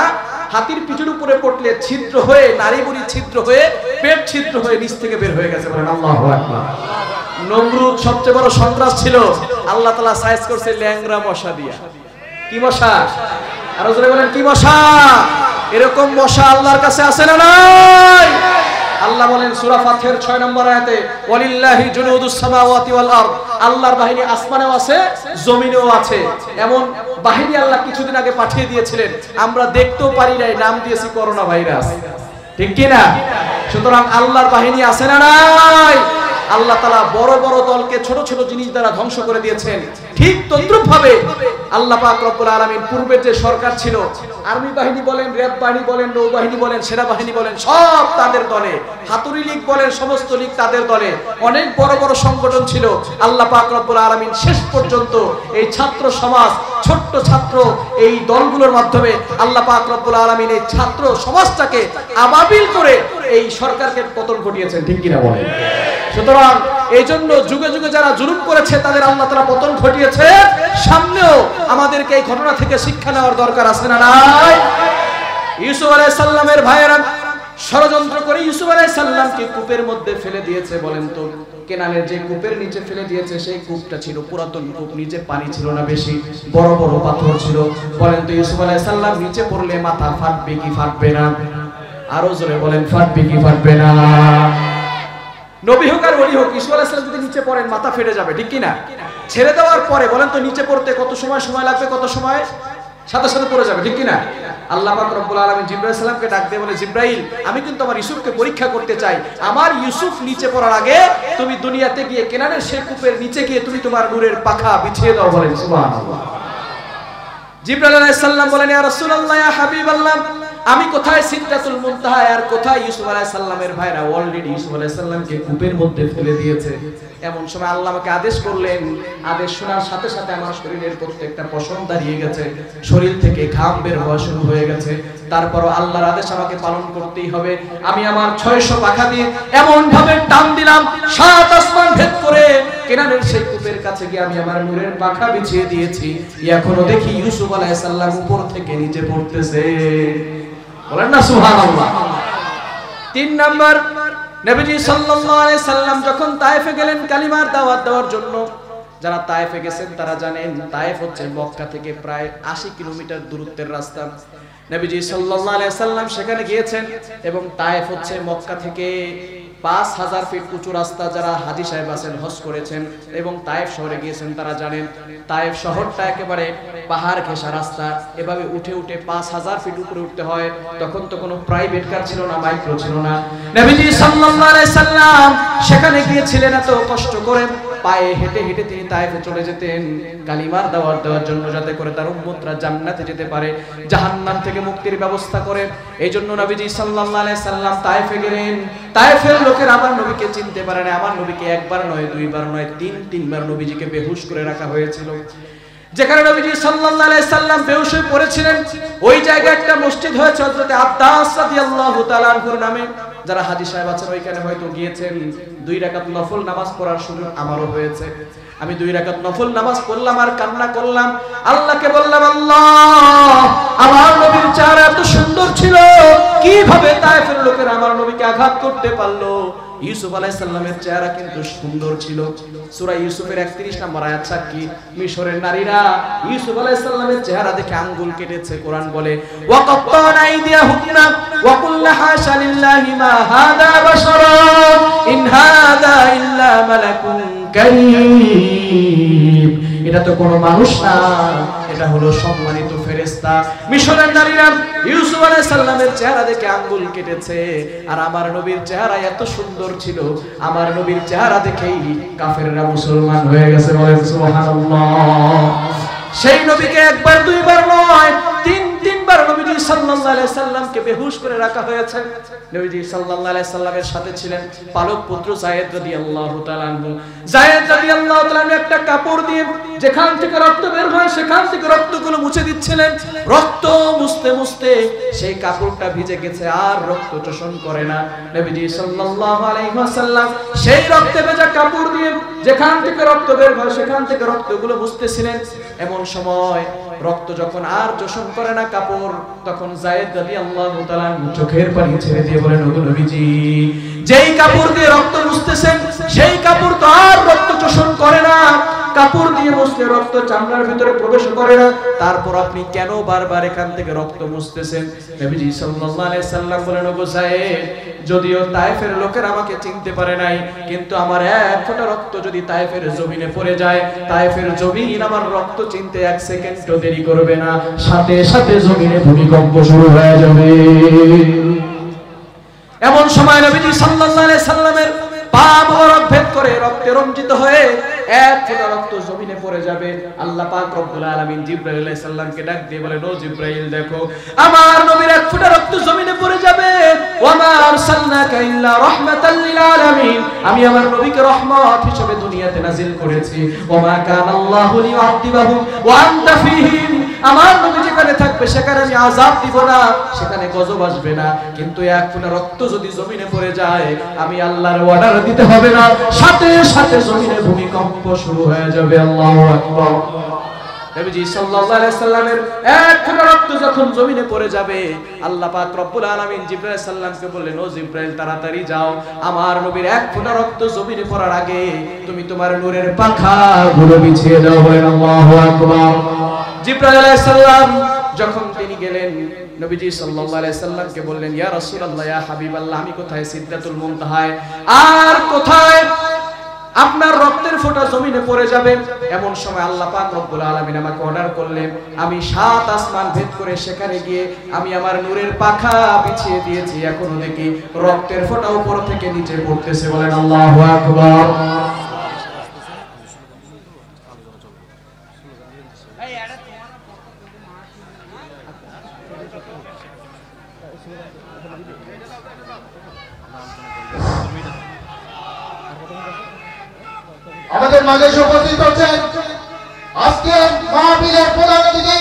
হাতির পিঠের উপরে পড়লে ছিদ্র হয়ে, নারীবুড়ি ছিদ্র হয়ে, পেট ছিদ্র হয়ে নিচ থেকে বের হয়ে গেছে। বলেন আল্লাহু আকবার। নমরুদ সবচেয়ে বড় সন্ত্রাস ছিল, আল্লাহ তাআলা সাইজ করছে ল্যাংড়া মশা দিয়া। কি মশা? আরো জোরে বলেন কি মশা? এরকম মশা আল্লাহর কাছে আছে না নাই? আল্লাহ বলেন সূরা ফাতহের 6 নম্বর আয়াতে, ওয়ালিল্লাহি জুনুদুস সামাওয়াতি ওয়াল আরদ, আল্লাহর বাহিনী আসমানেও আছে, জমিনেও আছে। এমন বাহিনী আল্লাহ কিছুদিন আগে পাঠিয়ে দিয়েছিলেন, আমরা দেখতেও পারি নাই, নাম দিয়েছি করোনা ভাইরাস। ঠিক কি না? সুতরাং আল্লাহর বাহিনী আছে না নাই? আল্লাহ তাআলা বড় বড় দলকে ছোট ছোট জিনিস দ্বারা ধ্বংস করে দিয়েছেন। ঠিক তদ্রুপ ভাবে আল্লাহ পাক রব্বুল আলামিন পূর্বের যে সরকার ছিল, আর্মি বাহিনী বলেন, র্যাব বাহিনী বলেন, নৌবাহিনী বলেন, সেনাবাহিনী বলেন, সব তাদের দলে, হাতুড়ি লীগ বলেন, সমস্ত লীগ তাদের দলে, অনেক বড় বড় সংগঠন ছিল। আল্লাহ পাক রব্বুল আলামিন শেষ পর্যন্ত এই ছাত্র সমাজ, ছোট্ট ছাত্র এই দলগুলোর মাধ্যমে আল্লাহ পাক রব্বুল আলামিন এই ছাত্র সমাজটাকে আবাবিল করে এই সরকারকে পতন ঘটিয়েছেন। ঠিক কিনা বলেন? সুতরাং এই জন্য যুগে যুগে যারা জুলুম করেছে তাদের আল্লাহ তাআলা পতন ঘটিয়েছে। সামনেও আমাদেরকে এই ঘটনা থেকে শিক্ষা নেওয়ার দরকার আছে না নাই? ইউসুফ আলাইহিস সালামের ভাইয়েরা ষড়যন্ত্র করে ইউসুফ আলাইহিস সালামকে কূপের মধ্যে ফেলে দিয়েছে। বলেন তো, কেনানের যে কূপের নিচে ফেলে দিয়েছে সেই কূপটা ছিল পুরাতন কূপ, নিচে পানি ছিল না বেশি, বড় বড় পাথর ছিল। বলেন তো ইউসুফ আলাইহিস সালাম নিচে পড়লে মাথা ফাটবে কি ফাটবে না? আরো জোরে বলেন, ফাটবে কি ফাটবে না? নবী হোক আর ওলি হোক, ইউসুফ আলাইহিস সালাম যদি নিচে পড়েন মাথা ফেটে যাবে। ঠিক কি না? ছেড়ে দেওয়ার পরে বলেন তো নিচে পড়তে কত সময় লাগবে? কত সময়? সাথে সাথে পড়ে যাবে। ঠিক কি না? আল্লাহ পাক রব্বুল আলামিন জিবরাইল সালামকে ডাক দিয়ে বলে, জিবরাইল, আমি কিন্তু আমার ইউসুফকে পরীক্ষা করতে চাই, আমার ইউসুফ নিচে পড়ার আগে তুমি দুনিয়াতে গিয়ে কেনানের সেই কূপের নিচে গিয়ে তুমি তোমার নূরের পাখা বিছিয়ে দাও। বলেন সুবহানাল্লাহ। জিবরাইল আলাইহিস সালাম বলেন, ইয়া রাসূলুল্লাহ, ইয়া হাবিবাল্লাহ, আমি কোথায় সিদরাতুল মুনতাহা আর কোথায় ইউসুফ আলাইহিস সালামের ভাইরা অলরেডি ইউসুফ আলাইহিস সালামকে কূপের মধ্যে ফেলে দিয়েছে। এমন সময় আল্লাহ আমাকে আদেশ করলেন, আদেশ শোনার সাথে সাথে আমার শরীরের প্রত্যেকটা পশম দাঁড়িয়ে গেছে, শরীর থেকে ঘাম বের হওয়া শুরু হয়ে গেছে। তারপরও আল্লাহর আদেশ আমাকে পালন করতেই হবে। আমি আমার 600 পাখা দিয়ে এমন ভাবে টান দিলাম, 7 আসমান ভেদ করে কেনানের সেই কূপের কাছে গিয়ে আমি আমার নূরের পাখা বিছিয়ে দিয়েছি। এখনো দেখি ইউসুফ আলাইহিস সালাম উপর থেকে নিচে পড়তেছে। বলেন না সুবহানাল্লাহ। 3 নাম্বার, নবীজি সাল্লাল্লাহু আলাইহি সাল্লাম যখন তায়েফে গেলেন কালিমার দাওয়াত দেওয়ার জন্য, যারা তায়েফে গেছেন তারা জানেন তায়েফ হচ্ছে মক্কা থেকে প্রায় 80 কিলোমিটার দূরত্বের রাস্তা। নবীজি সাল্লাল্লাহু আলাইহি সাল্লাম সেখানে গিয়েছেন এবং তায়েফ হচ্ছে মক্কা থেকে 5000 ফিট উঁচু রাস্তা। যারা হাজী সাহেব আছেন, হজ করেছেন এবং তায়েফ শহরে গিয়েছেন তারা জানেন তায়েফ শহরটা একেবারে পাহাড় ঘেঁষা রাস্তা, এভাবে উঠে উঠে 5000 ফিট উপরে উঠতে হয়। তখন তো কোনো প্রাইভেট কার ছিল না, মাইক্রো ছিল না। নবীজি সাল্লাল্লাহু আলাইহি সাল্লাম সেখানে গিয়েছিলেন এত কষ্ট করে, পায়ে হেঁটে হেঁটে তিনি তায়েফে চলে যেতেন কালিমার দাওয়াত দেওয়ার জন্য, যাতে করে তার উম্মতরা জান্নাতে যেতে পারে, জাহান্নাম থেকে মুক্তির ব্যবস্থা করে। এই জন্য নবীজি সাল্লাল্লাহু আলাইহি সাল্লাম তায়েফে গেলেন। তায়েফের লোকের আমার নবীকে চিনতে পারে না। আমার নবীকে একবার নয়, দুইবার নয়, তিনবার নবীজিকে বেহুশ করে রাখা হয়েছিল। যেখানে নবীজি সাল্লাল্লাহু আলাইহি সাল্লাম বেহুশ হয়ে পড়েছিলেন, ওই জায়গায় একটা মসজিদ হয়েছে হযরত আব্বাস রাদিয়াল্লাহু তাআলা আনহুর নামে। যারা হাজী সাহেব আছেন ওইখানে হয়তো গিয়েছেন, 2 রাকাত নফল নামাজ পড়ার সুযোগ আমারও হয়েছে। আমি 2 রাকাত নফল নামাজ পড়লাম আর কান্না করলাম, আল্লাহকে বললাম, আল্লাহ আমার নবীর চেহারা এত সুন্দর ছিল, কিভাবে তায়েফের লোকেরা আমার নবীকে আঘাত করতে পারলো? ইউসুফ আলাইহিস সালামের চেহারা কিন্তু সুন্দর ছিল। সূরা ইউসুফের 31 নম্বর আয়াত সাক্ষী, মিশরের নারীরা ইউসুফ আলাইহিস সালামের চেহারা দেখে আঙ্গুল কেটেছে। কোরআন বলে, ওয়া কাত্তানা আইদিয়াহুন্না ওয়া কুল্লা হাশা লিল্লাহি মা হাদা বাশারা ইন হাদা ইল্লা মালাকুন কারীম। এটা তো কোনো মানুষ না, এটা হলো সম্মানিত ফেরেশতা। মিশরের নারীরা ইউসুফ আলাইহিস সালামের চেহারা দেখে আঙ্গুল কেটেছে। আর আমার নবীর চেহারা এত সুন্দর ছিল, আমার নবীর চেহারা দেখেই কাফেররা মুসলমান হয়ে গেছে। বলেন সুবহানাল্লাহ। সেই নবীকে একবার দুইবার নয়, তিনবার নবীজি সাল্লাল্লাহু আলাইহি সাল্লামকে বেহুশ করে রাখা হয়েছে। নবীজি সাল্লাল্লাহু আলাইহি সাল্লামের সাথে ছিলেন পালক পুত্র যায়েদ রাদিয়াল্লাহু তাআলা আনহু। যায়েদ রাদিয়াল্লাহু তাআলা আনহু একটা কাপড় দিয়ে যেখান থেকে রক্ত বের হয় সেখান থেকে রক্তগুলো মুছে দিচ্ছিলেন। রক্ত মুছতে মুছতে সেই কাপড়টা ভিজে গেছে, আর রক্ত শোষণ করে না। নবীজি সাল্লাল্লাহু আলাইহি ওয়াসাল্লাম সেই রক্তে ভেজা কাপড় দিয়ে যেখান থেকে রক্ত বের হয় সেখান থেকে রক্তগুলো মুছতেছিলেন। এমন সময় রক্ত যখন আর শোষণ করে না কাপড়, তখন যায়েদ রাদিয়াল্লাহু তাআলা চোখের পানি ছেড়ে দিয়ে বলেন, ওগো নবীজি, যেই কাপড় দিয়ে রক্ত মুছতেছেন সেই কাপড় তো আর রক্ত শোষণ করে না, কাপড় দিয়ে মুছলে রক্ত চামড়ার ভিতরে প্রবেশ করে না, তারপর আপনি কেন বারবার এখান থেকে রক্ত মুছতেছেন? নবীজি সাল্লাল্লাহু আলাইহি সাল্লাম বলেন, ওগো যায়েদ, যদিও তায়েফের লোকেরা আমাকে চিনতে পারে নাই, কিন্তু আমার এক ফোঁটা রক্ত যদি তায়েফের জমিনে পড়ে যায়, তায়েফের জমিন আমার রক্ত চিনতে 1 সেকেন্ডও দেরি করবে না, সাথে সাথে জমিনে ভূমিকম্প শুরু হয়ে যাবে। এমন সময় নবীজি সাল্লাল্লাহু আলাইহি সাল্লামের পা মোবারক ভেদ করে রক্তে রঞ্জিত হয়ে 1 ফোঁটা রক্ত জমিনে পড়ে যাবে। আল্লাহ পাক রব্বুল আলামিন জিবরাইল আলাইহিস সালামকে ডাক দিয়ে বলেন, ও জিবরাইল, দেখো আমার নবীর 1 ফোঁটা রক্ত জমিনে পড়ে যাবে। ওয়া মা আরসালনাকা ইল্লা রাহমাতাল লিল আলামিন, আমি আমার নবীকে রহমত হিসেবে দুনিয়াতে নাজিল করেছি। ওয়া মা কানা আল্লাহু লিউআযিবাহুম ওয়া আনতা ফীহিম, আমার নবী যেখানে থাকবে সেখানে আমি আযাব দিব না, সেখানে গজব আসবে না, কিন্তু 1 ফোঁটা রক্ত যদি জমিনে পড়ে যায় আমি আল্লাহর অর্ডার দিতে হবে না, সাথে সাথে জমিনে ভূমিকম্প শুরু হয়ে যাবে। আল্লাহু আকবার। নবীজি সাল্লাল্লাহু আলাইহি সাল্লামের 1 ফোঁটা রক্ত যখন জমিনে পড়ে যাবে, আল্লাহ পাক রব্বুল আলামিন জিবরাইল সাল্লামকে বললেন, ও জিবরাইল, তাড়াতাড়ি যাও, আমার নবীর 1 ফোঁটা রক্ত জমিনে পড়ার আগে তুমি তোমার নূরের পাখাগুলো বিছিয়ে দাও। বলেন আল্লাহু আকবার। জিবরাইল আলাইহিস সালাম যখন তিনি গেলেন, নবীজি সাল্লাল্লাহু আলাইহি সাল্লামকে বললেন, ইয়া রাসূলুল্লাহ, ইয়া হাবিবাল্লাহ, আমি কোথায় সিদরাতুল মুনতাহায়, আর কোথায় আপনার রক্তের ফোঁটা জমিনে পড়ে যাবে। এমন সময় আল্লাহ পাক রব্বুল আলামিন আমাকে অর্ডার করলেন, আমি 7 আসমান ভেদ করে সেখানে গিয়ে আমি আমার নূরের পাখা বিছিয়ে দিয়েছি, এখনো দেখি রক্তের ফোঁটা উপর থেকে নিচে পড়তেছে। বলেন আল্লাহু আকবার। আমাদের মাঝে উপস্থিত হচ্ছেন আজকে মাহফিলের প্রধান অতিথি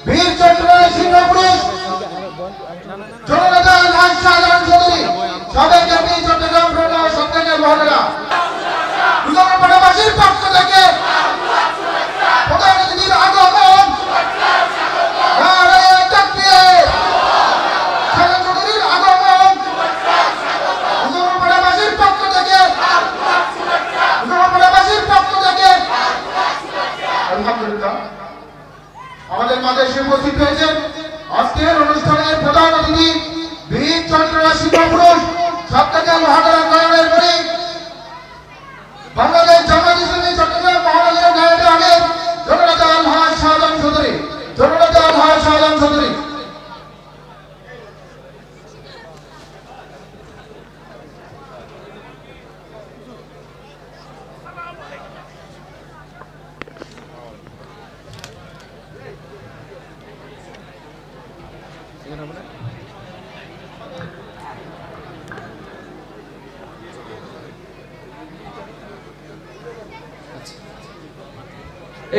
বীর চট্টগ্রামের সিংহপুরুষ জননেতা শাহজাহান চৌধুরী, সাবেক এমপি চট্টগ্রাম রোডের সন্তানের মহলেরা দুজনপাড়াবাসীর পক্ষ থেকে প্রধান অতিথির আগমন নারায়ে তাকবীর, শাহজাহান চৌধুরীর আগমন দুজনপাড়াবাসীর পক্ষ থেকে আলহামদুলিল্লাহ। আমাদের মাঝে উপস্থিত হয়েছেন আজকের অনুষ্ঠানের প্রধান অতিথি বীর চট্টগ্রাম সিংহপুরুষ সপ্তাহে মহানগর নয়নের মণি বাংলাদেশ জামায়াত ইসলামী চট্টগ্রাম মহানগর নয়নের আমির জননেতা আলহাজ শাহজাহান চৌধুরী, জননেতা আলহাজ শাহজাহান চৌধুরী।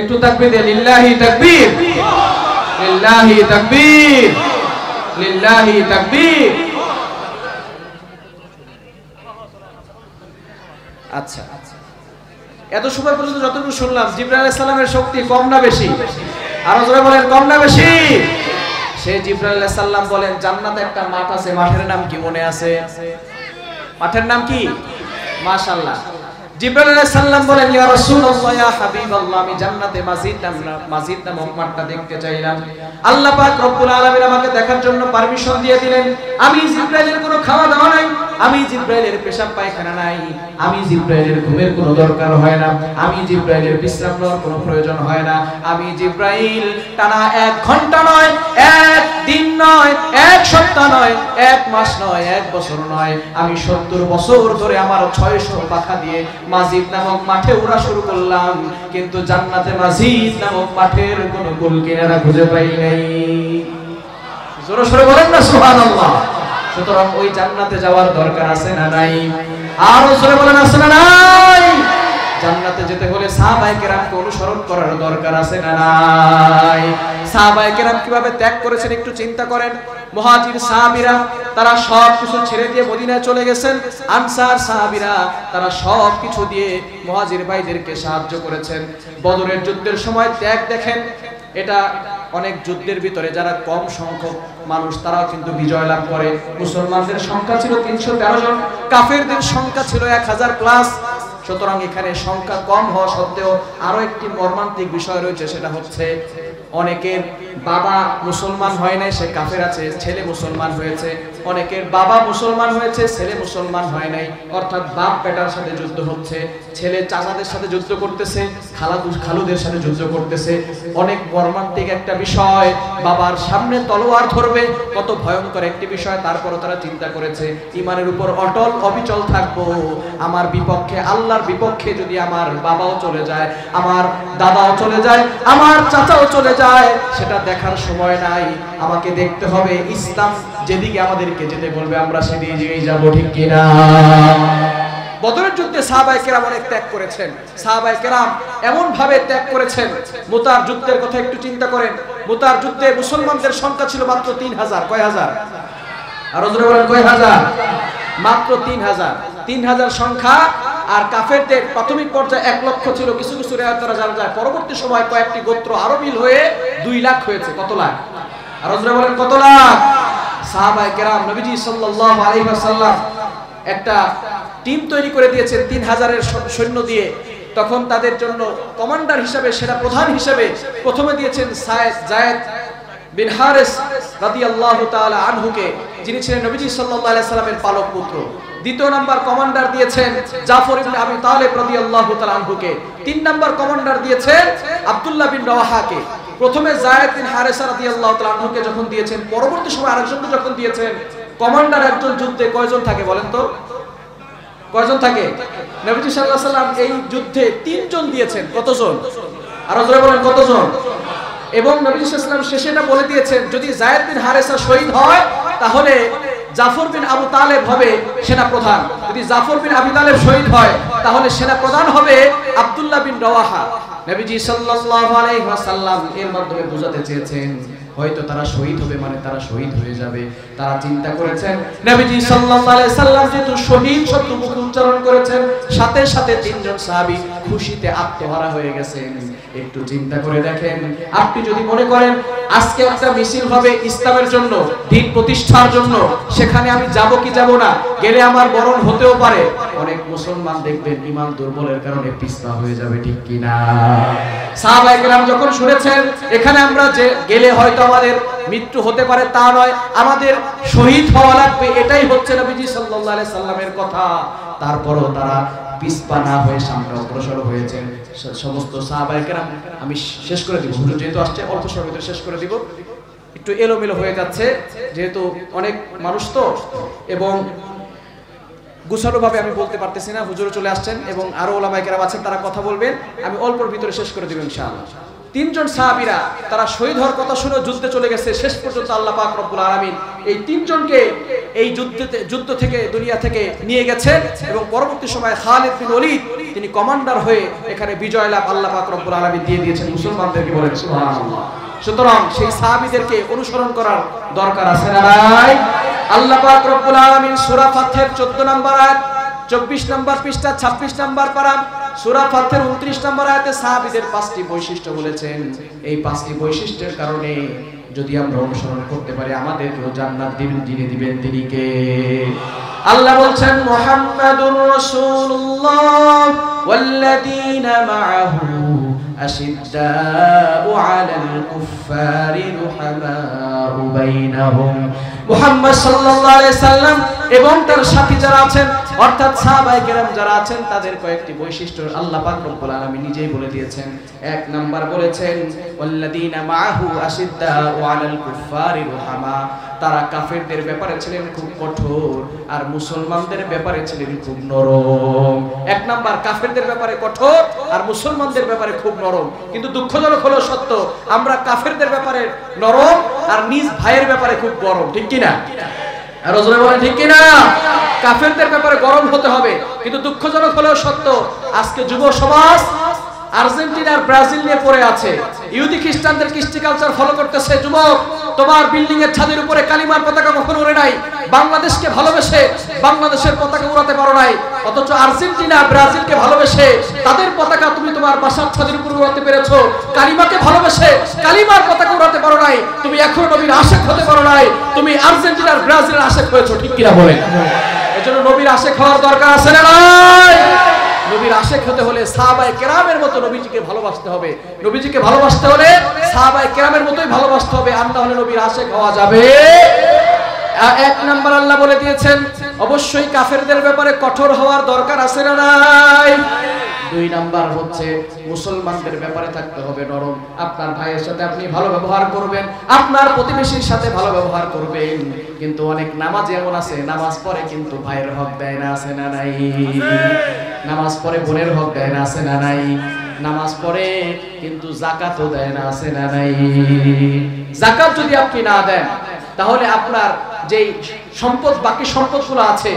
একটু তাকবীর দেন, লিল্লাহি তাকবীর, লিল্লাহি তাকবীর, লিল্লাহি তাকবীর। আচ্ছা, এত সময় পর্যন্ত যতটুকু শুনলাম জিবরাইল আলাইহিস সালামের শক্তি কম না বেশি? আর জোরে বলেন কম না বেশি? সেই জিবরাইল আলাইহিস সালাম বলেন জান্নাতে একটা মাঠ আছে, মাঠের নাম কি মনে আছে? মাঠের নাম কি? মাশাআল্লাহ। জিবরাইল আলাইহিস সালাম বলেন ইয়া রাসূলুল্লাহ, ইয়া হাবিবাল্লাহ, আমি জান্নাতে মাসজিদ নামক মাঠটা দেখতে চাইলাম। আল্লাহ পাক রব্বুল আলামিন আমাকে দেখার জন্য পারমিশন দিয়ে দিলেন। আমি জিবরাইলের কোনো খাওয়া দাওয়া নাই, আমি জিবরাইলের পেশাব পায়খানা নাই, আমি জিবরাইলের ঘুমের কোনো দরকার হয় না, আমি জিবরাইলের বিশ্রাম নেওয়ার কোনো প্রয়োজন হয় না। আমি জিবরাইল টানা 1 ঘন্টা নয়, 1 দিন নয়, 1 সপ্তাহ নয়, 1 মাস নয়, 1 বছর নয়, আমি 70 বছর ধরে আমার 600 পাখা দিয়ে মাসজিদ নামক মাঠে উড়া শুরু করলাম, কিন্তু জান্নাতে মাসজিদ নামক মাঠের কোনো কুল কিনারা খুঁজে পাই নাই। জোরে সোরে বলেন না সুবহানাল্লাহ। সুতরাং ওই জান্নাতে যাওয়ার দরকার আছে না নাই? আর জোরে বলেন আছে না নাই? জান্নাতে যেতে হলে সাহাবায়ে কেরামকে অনুসরণ করার দরকার আছে না নাই? সাহাবায়ে কেরাম কিভাবে ত্যাগ করেছেন একটু চিন্তা করেন। মুহাজির সাহাবীরা তারা সব কিছু ছেড়ে দিয়ে মদিনায় চলে গেছেন। আনসার সাহাবীরা তারা সব কিছু দিয়ে মুহাজির ভাইদেরকে সাহায্য করেছেন। বদরের যুদ্ধের সময় ত্যাগ দেখেন। এটা অনেক যুদ্ধের ভিতরে যারা কম সংখ্যক মানুষ তারাও কিন্তু বিজয় লাভ করে। মুসলমানদের সংখ্যা ছিল 313 জন, কাফেরদের সংখ্যা ছিল 1000 প্লাস। সুতরাং এখানে সংখ্যা কম হওয়া সত্ত্বেও আরো একটি মর্মান্তিক বিষয় রয়েছে, সেটা হচ্ছে অনেকের বাবা মুসলমান হয় নাই, সে কাফের আছে, ছেলে মুসলমান হয়েছে। অনেকের বাবা মুসলমান হয়েছে, ছেলে মুসলমান হয় নাই, অর্থাৎ বাপ বেটার সাথে যুদ্ধ হচ্ছে, ছেলে চাচাদের সাথে যুদ্ধ করতেছে, খালুদের সাথে যুদ্ধ করতেছে। অনেক মর্মান্তিক একটা বিষয়, বাবার সামনে তলোয়ার ধরবে, কত ভয়ঙ্কর একটি বিষয়। তারপরও তারা চিন্তা করেছে ঈমানের উপর অটল অবিচল থাকবো। আমার বিপক্ষে, আল্লাহর বিপক্ষে যদি আমার বাবাও চলে যায়, আমার দাদাও চলে যায়, আমার চাচাও চলে যায়, সেটা দেখার সময় নাই। আমাকে দেখতে হবে ইসলাম যেদিকে আমাদেরকে যেতে বলবে আমরা সেদিকেই যাব, ঠিক কিনা? বদরের যুদ্ধে সাহাবায়ে কেরাম অনেক ত্যাগ করেছেন। সাহাবায়ে কেরাম এমন ভাবে ত্যাগ করেছেন। মুতার যুদ্ধের কথা একটু চিন্তা করেন। মুতার যুদ্ধে মুসলমানদের সংখ্যা ছিল মাত্র 3000। কয় হাজার? আরো জোরে বলেন কয় হাজার? মাত্র 3000। 3000 সংখ্যা। আর কাফেরদের প্রাথমিক পর্যায়ে 1 লক্ষ ছিল, কিছু কিছু রিওয়ায়েতে জানা যায় পরবর্তী সময় কয়েকটি গোত্র আরো মিল হয়ে 2 লাখ হয়েছে। কত লাখ? আরো জোরে বলেন কত লাখ? সাহাবায়ে কেরাম নবীজি সাল্লাল্লাহু আলাইহি ওয়াসাল্লাম একটা টিম তৈরি করে দিয়েছেন 3000 সৈন্য দিয়ে। তখন তাদের জন্য কমান্ডার হিসেবে, সেনা প্রধান হিসেবে প্রথমে দিয়েছেন যায়েদ বিন হারিস রাদিয়াল্লাহু তাআলা আনহুকে, যিনি ছিলেন নবীজি সাল্লাল্লাহু আলাইহি সাল্লামের পালক পুত্র। দ্বিতীয় নাম্বার কমান্ডার দিয়েছেন জাফর ইবনে আবি তালিব রাদিয়াল্লাহু তাআলা আনহুকে। 3 নাম্বার কমান্ডার দিয়েছেন আব্দুল্লাহ বিন রাওয়াহাকে। প্রথমে যায়েদ বিন হারিসা রাদিয়াল্লাহু তাআলা আনহুকে যখন দিয়েছেন, পরবর্তী সময় আরেকজনকে যখন দিয়েছেন। কমান্ডার একজন যুদ্ধে কয়জন থাকে বলেন তো? কয়জন থাকে? নবীজি সাল্লাল্লাহু আলাইহি সাল্লাম এই যুদ্ধে 3 জন দিয়েছেন। কতজন? আরো জোরে বলেন কতজন? এবং নবী সাল্লাল্লাহু আলাইহি ওয়াসাল্লাম শেষে এটা বলে দিয়েছেন, যদি যায়েদ বিন হারিসা শহীদ হয় তাহলে জাফর বিন আবু তালেব হবে সেনা প্রধান। যদি জাফর বিন আবি তালেব শহীদ হয় তাহলে সেনা প্রধান হবে আব্দুল্লাহ বিন রওয়াহা। নবীজি সাল্লাল্লাহু আলাইহি ওয়াসাল্লাম এর মাধ্যমে বোঝাতে চেয়েছেন হয়তো তারা শহীদ হবে মানে তারা শহীদ হয়ে যাবে। তারা চিন্তা করেছেন নবীজি সাল্লাল্লাহু আলাইহি ওয়াসাল্লাম যেহেতু শহীদ শব্দ মুখে উচ্চারণ করেছেন, সাথে সাথে তিনজন সাহাবী খুশিতে আত্মহারা হয়ে গেছেন। একটু চিন্তা করে দেখেন, আপনি যদি মনে করেন আজকে একটা মিছিল হবে ইসলামের জন্য, দিন প্রতিষ্ঠার জন্য, সেখানে আমি যাব কি যাব না, গেলে আমার মরণ হতেও পারে। অনেক মুসলমান দেখবেন ঈমান দুর্বলের কারণে পিছপা হয়ে যাবে, ঠিক কি না? সাহাবায়ে কেরাম যখন শুনেছেন এখানে আমরা যে গেলে হয়তো আমাদের মৃত্যু হতে পারে, তা নয়, আমাদের শহীদ হওয়া লাগবে, এটাই হচ্ছে নবীজি সাল্লাল্লাহু আলাইহি সাল্লামের কথা। তারপরও তারা পিছপা না হয়ে সামনে অগ্রসর হয়েছেন। সমস্ত সাহাবায়ে কেরাম, আমি শেষ করে দিব, হুজুর যেহেতু আসছে অল্প সময়ের ভিতরে শেষ করে দিব, একটু এলোমেলো হয়ে যাচ্ছে যেহেতু অনেক মানুষ তো, এবং গুছানোভাবে আমি বলতে পারতেছি না। হুজুর চলে আসছেন এবং আরো ওলামায়ে কেরাম আছেন, তারা কথা বলবেন, আমি অল্পের ভিতরে শেষ করে দেব ইনশাআল্লাহ। তিনজন সাহাবীরা তারা শহীদ হওয়ার কথা শুনে যুদ্ধে চলে গেছে। শেষ পর্যন্ত আল্লাহ পাক রব্বুল আলামিন এই তিনজনকে এই যুদ্ধ থেকে দুনিয়া থেকে নিয়ে গেছেন এবং পরবর্তী সময়ে খালিদ বিন ওলীদ তিনি কমান্ডার হয়ে এখানে বিজয় লাভ আল্লাহ পাক রব্বুল আলামিন দিয়ে দিয়েছেন মুসলমানদেরকে। বলেন সুবহানাল্লাহ। সুতরাং সেই সাহাবীদেরকে অনুসরণ করার দরকার আছে না নাই? আল্লাহ পাক রব্বুল আলামিন সূরা ফাতহের 14 নম্বর আয়াত, 24 নম্বর পৃষ্ঠা, 26 নম্বর পারা, সূরা ফাতহের 29 নম্বর আয়াতে সাহাবীদের 5টি বৈশিষ্ট্য বলেছেন। এই 5টি বৈশিষ্ট্যের কারণে যদি আমরা অনুসরণ করতে পারি আমাদেরকেও জান্নাত দিবেন তিনি কে? আল্লাহ বলছেন মুহাম্মাদুর রাসূলুল্লাহ ওয়াল্লাযীনা মাআহু আশিদ্দাউ আলাল কুফফারি রুহামাউ বাইনাহুম। মুহাম্মদ সাল্লাল্লাহু আলাইহি সাল্লাম এবং তার সাথী যারা আছেন অর্থাৎ সাহাবায়ে কেরাম যারা আছেন তাদের কয়েকটি বৈশিষ্ট্য আল্লাহ পাক রব্বুল আলামিন নিজেই বলে দিয়েছেন। এক নাম্বার বলেছেন ওয়াল্লাযীনা মাআহু আশিদ্দাউ আলাল কুফফারি রুহামা, তারা কাফেরদের ব্যাপারে ছিলেন খুব কঠোর আর মুসলমানদের ব্যাপারে ছিলেন খুব নরম। এক নাম্বার কাফেরদের ব্যাপারে কঠোর আর মুসলমানদের ব্যাপারে খুব নরম। কিন্তু দুঃখজনক হলো সত্য, আমরা কাফেরদের ব্যাপারে নরম আর নিজ ভাইয়ের ব্যাপারে খুব গরম, ঠিক কি না? আর রাসূল বলেন ঠিক কি না? কাফেরদের ব্যাপারে গরম হতে হবে। কিন্তু দুঃখজনক হলো সত্য, আজকে যুব সমাজ আর্জেন্টিনা আর ব্রাজিল নিয়ে পড়ে আছে, ইহুদি খ্রিস্টানদের কৃষ্টি কালচার ফলো করতেছে। যুবক, তোমার বিল্ডিং এর ছাদের উপরে কালিমার পতাকা কখনো ওড়ে নাই, বাংলাদেশকে ভালোবেসে বাংলাদেশের পতাকা উড়াতে পারো নাই, অথচ আর্জেন্টিনা ব্রাজিলকে ভালোবেসে তাদের পতাকা তুমি তোমার বাসার ছাদের উপরে উড়াতে পেরেছো। কালিমাকে ভালোবেসে কালিমার পতাকা উড়াতে পারো নাই, তুমি এখনো নবীর আশিক হতে পারো নাই, তুমি আর্জেন্টিনার ব্রাজিলের আশিক হয়েছো, ঠিক কিনা বলেন? এজন্য নবীর আশিক হওয়ার দরকার আছে না নাই? নবীর আশিক হতে হলে সাহাবায়ে কেরামের মতো নবীজিকে ভালোবাসতে হবে। নবীজিকে ভালোবাসতে হলে সাহাবায়ে কেরামের মতোই ভালোবাসতে হবে, আর না হলে নবীর আশিক হওয়া যাবে। এক নাম্বার আল্লাহ বলে দিয়েছেন অবশ্যই কাফেরদের ব্যাপারে কঠোর হওয়ার দরকার আছে না নাই? দুই নাম্বার হচ্ছে মুসলমানদের ব্যাপারে থাকতে হবে নরম। আপনার ভাইয়ের সাথে আপনি ভালো ব্যবহার করবেন, আপনার প্রতিবেশীর সাথে ভালো ব্যবহার করবেন। কিন্তু অনেক নামাজ এমন আছে, নামাজ পড়ে কিন্তু ভাইয়ের হক দেয় না, আছে না নাই? নামাজ পড়ে বোনের হক দেয় না, আছে না নাই? নামাজ পড়ে কিন্তু যাকাতও দেয় না, আছে না নাই? যাকাত যদি আপনি না দেন তাহলে আপনার যেই সম্পদ, বাকি সম্পদগুলো আছে,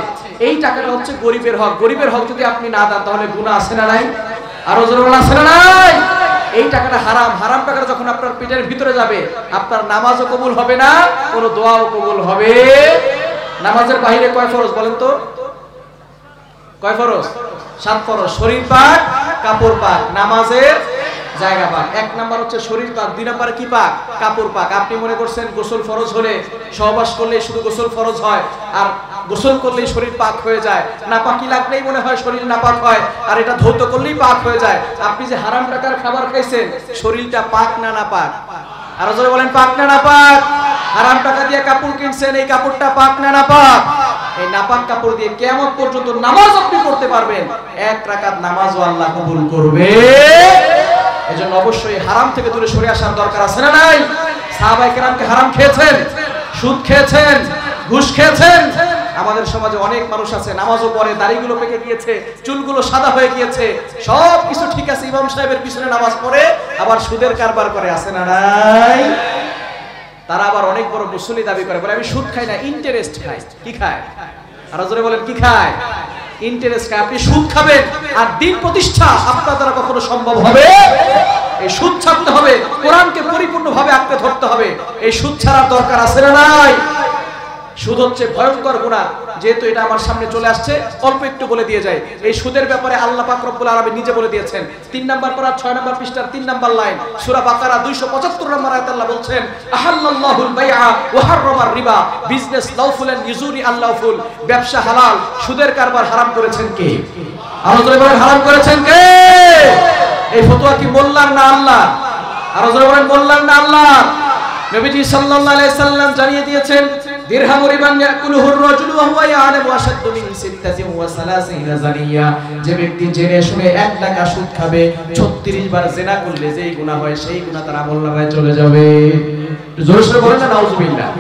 এই টাকাটা হচ্ছে গরিবের হক। গরিবের হক যদি আপনি না দেন তাহলে গুনাহ আছে না নাই? আরো জোরে আছে না নাই? এই টাকাটা হারাম। হারাম টাকাটা যখন আপনার পেটের ভিতরে যাবে আপনার নামাজও কবুল হবে না, কোনো দোয়াও কবুল হবে। নামাজের বাইরে কয় ফরজ বলেন তো? কয় ফরজ? 7 ফরজ। শরীর পাক, কাপড় পাক, নামাজের জায়গা পাক। এক নাম্বার হচ্ছে শরীর পাক, দুই নাম্বার কি পাক? কাপড় পাক। আপনি মনে করছেন গোসল ফরজ হলে, সহবাস করলে শুধু গোসল ফরজ হয় আর গোসল করলেই শরীর পাক হয়ে যায়, নাপাকি লাগলেই মনে হয় শরীর নাপাক হয়, আর এটা ধৌত করলেই পাক হয়ে যায়। আপনি যে হারাম টাকার খাবার খাইছেন, শরীরটা পাক না নাপাক? আর জোরে বলেন পাক না নাপাক? হারাম টাকা দিয়ে কাপড় কিনছেন, এই কাপড়টা পাক না নাপাক? এই নাপাক কাপড় দিয়ে কিয়ামত পর্যন্ত নামাজ আপনি পড়তে পারবেন, 1 রাকাত নামাজও আল্লাহ কবুল করবে। এজন্য অবশ্যই হারাম থেকে দূরে সরে আসার দরকার আছে না নাই? সাহাবায়ে কেরামকে হারাম খেয়েছেন, সুদ খেয়েছেন, ঘুষ খেয়েছেন। আমাদের সমাজে অনেক মানুষ আছে নামাজও পড়ে, দাড়িগুলো পেকে গিয়েছে, চুলগুলো সাদা হয়ে গিয়েছে, সব কিছু ঠিক আছে, ইমাম সাহেবের পিছনে নামাজ পড়ে, আবার সুদের কারবার করে, আছে না নাই? তারা আবার অনেক বড় মুসল্লি দাবি করে, বলে আমি সুদ খাই না, ইন্টারেস্ট খাই। কি খায়? আর জোরে বলেন কি খায়? ইন্টারেস্ট খায়। আপনি সুদ খাবেন আর দিন প্রতিষ্ঠা আপনার দ্বারা কখনো সম্ভব হবে? এই সুদ ছাড়তে হবে, কোরআনকে পরিপূর্ণভাবে আঁকড়ে ধরতে হবে। এই সুদ ছাড়ার দরকার আছে না নাই? সুদ হচ্ছে ভয়ঙ্কর গুনাহ। যেহেতু এটা আমার সামনে চলে আসছে, অল্প একটু বলে দিয়ে যাই। এই সুদের ব্যাপারে আল্লাহ পাক রব্বুল আলামিন নিজে বলে দিয়েছেন। 3 নাম্বার পারা 6 নাম্বার পৃষ্ঠার 3 নাম্বার লাইন, সূরা বাকারা 275 নম্বর আয়াতে আল্লাহ বলছেন, আহাল্লাল্লাহুল বাইআ ওয়া হাররামার রিবা। Business lawful and usury unlawful. ব্যবসা হালাল, সুদের কারবার হারাম করেছেন কে? আরো জোরে বলেন হারাম করেছেন কে? এই ফতোয়া কি মোল্লার না আল্লাহ? আরো জোরে বলেন মোল্লার না আল্লাহ? নবীজি সাল্লাল্লাহু আলাইহি সাল্লাম জানিয়ে দিয়েছেন, দিরহামু রিবান ইয়াকুলুহুর রাজুলু ওয়া হুয়া ইয়ালামু আশাদ্দু মিন 36 জানিয়া। যে ব্যক্তি জেনে শুনে 1 টাকা সুদ খাবে, 36 বার জিনা করলে যেই গুনাহ হয় সেই গুনাহ তার আমলনামায় চলে যাবে। জোরে সোরে বলেন না নাউজুবিল্লাহ।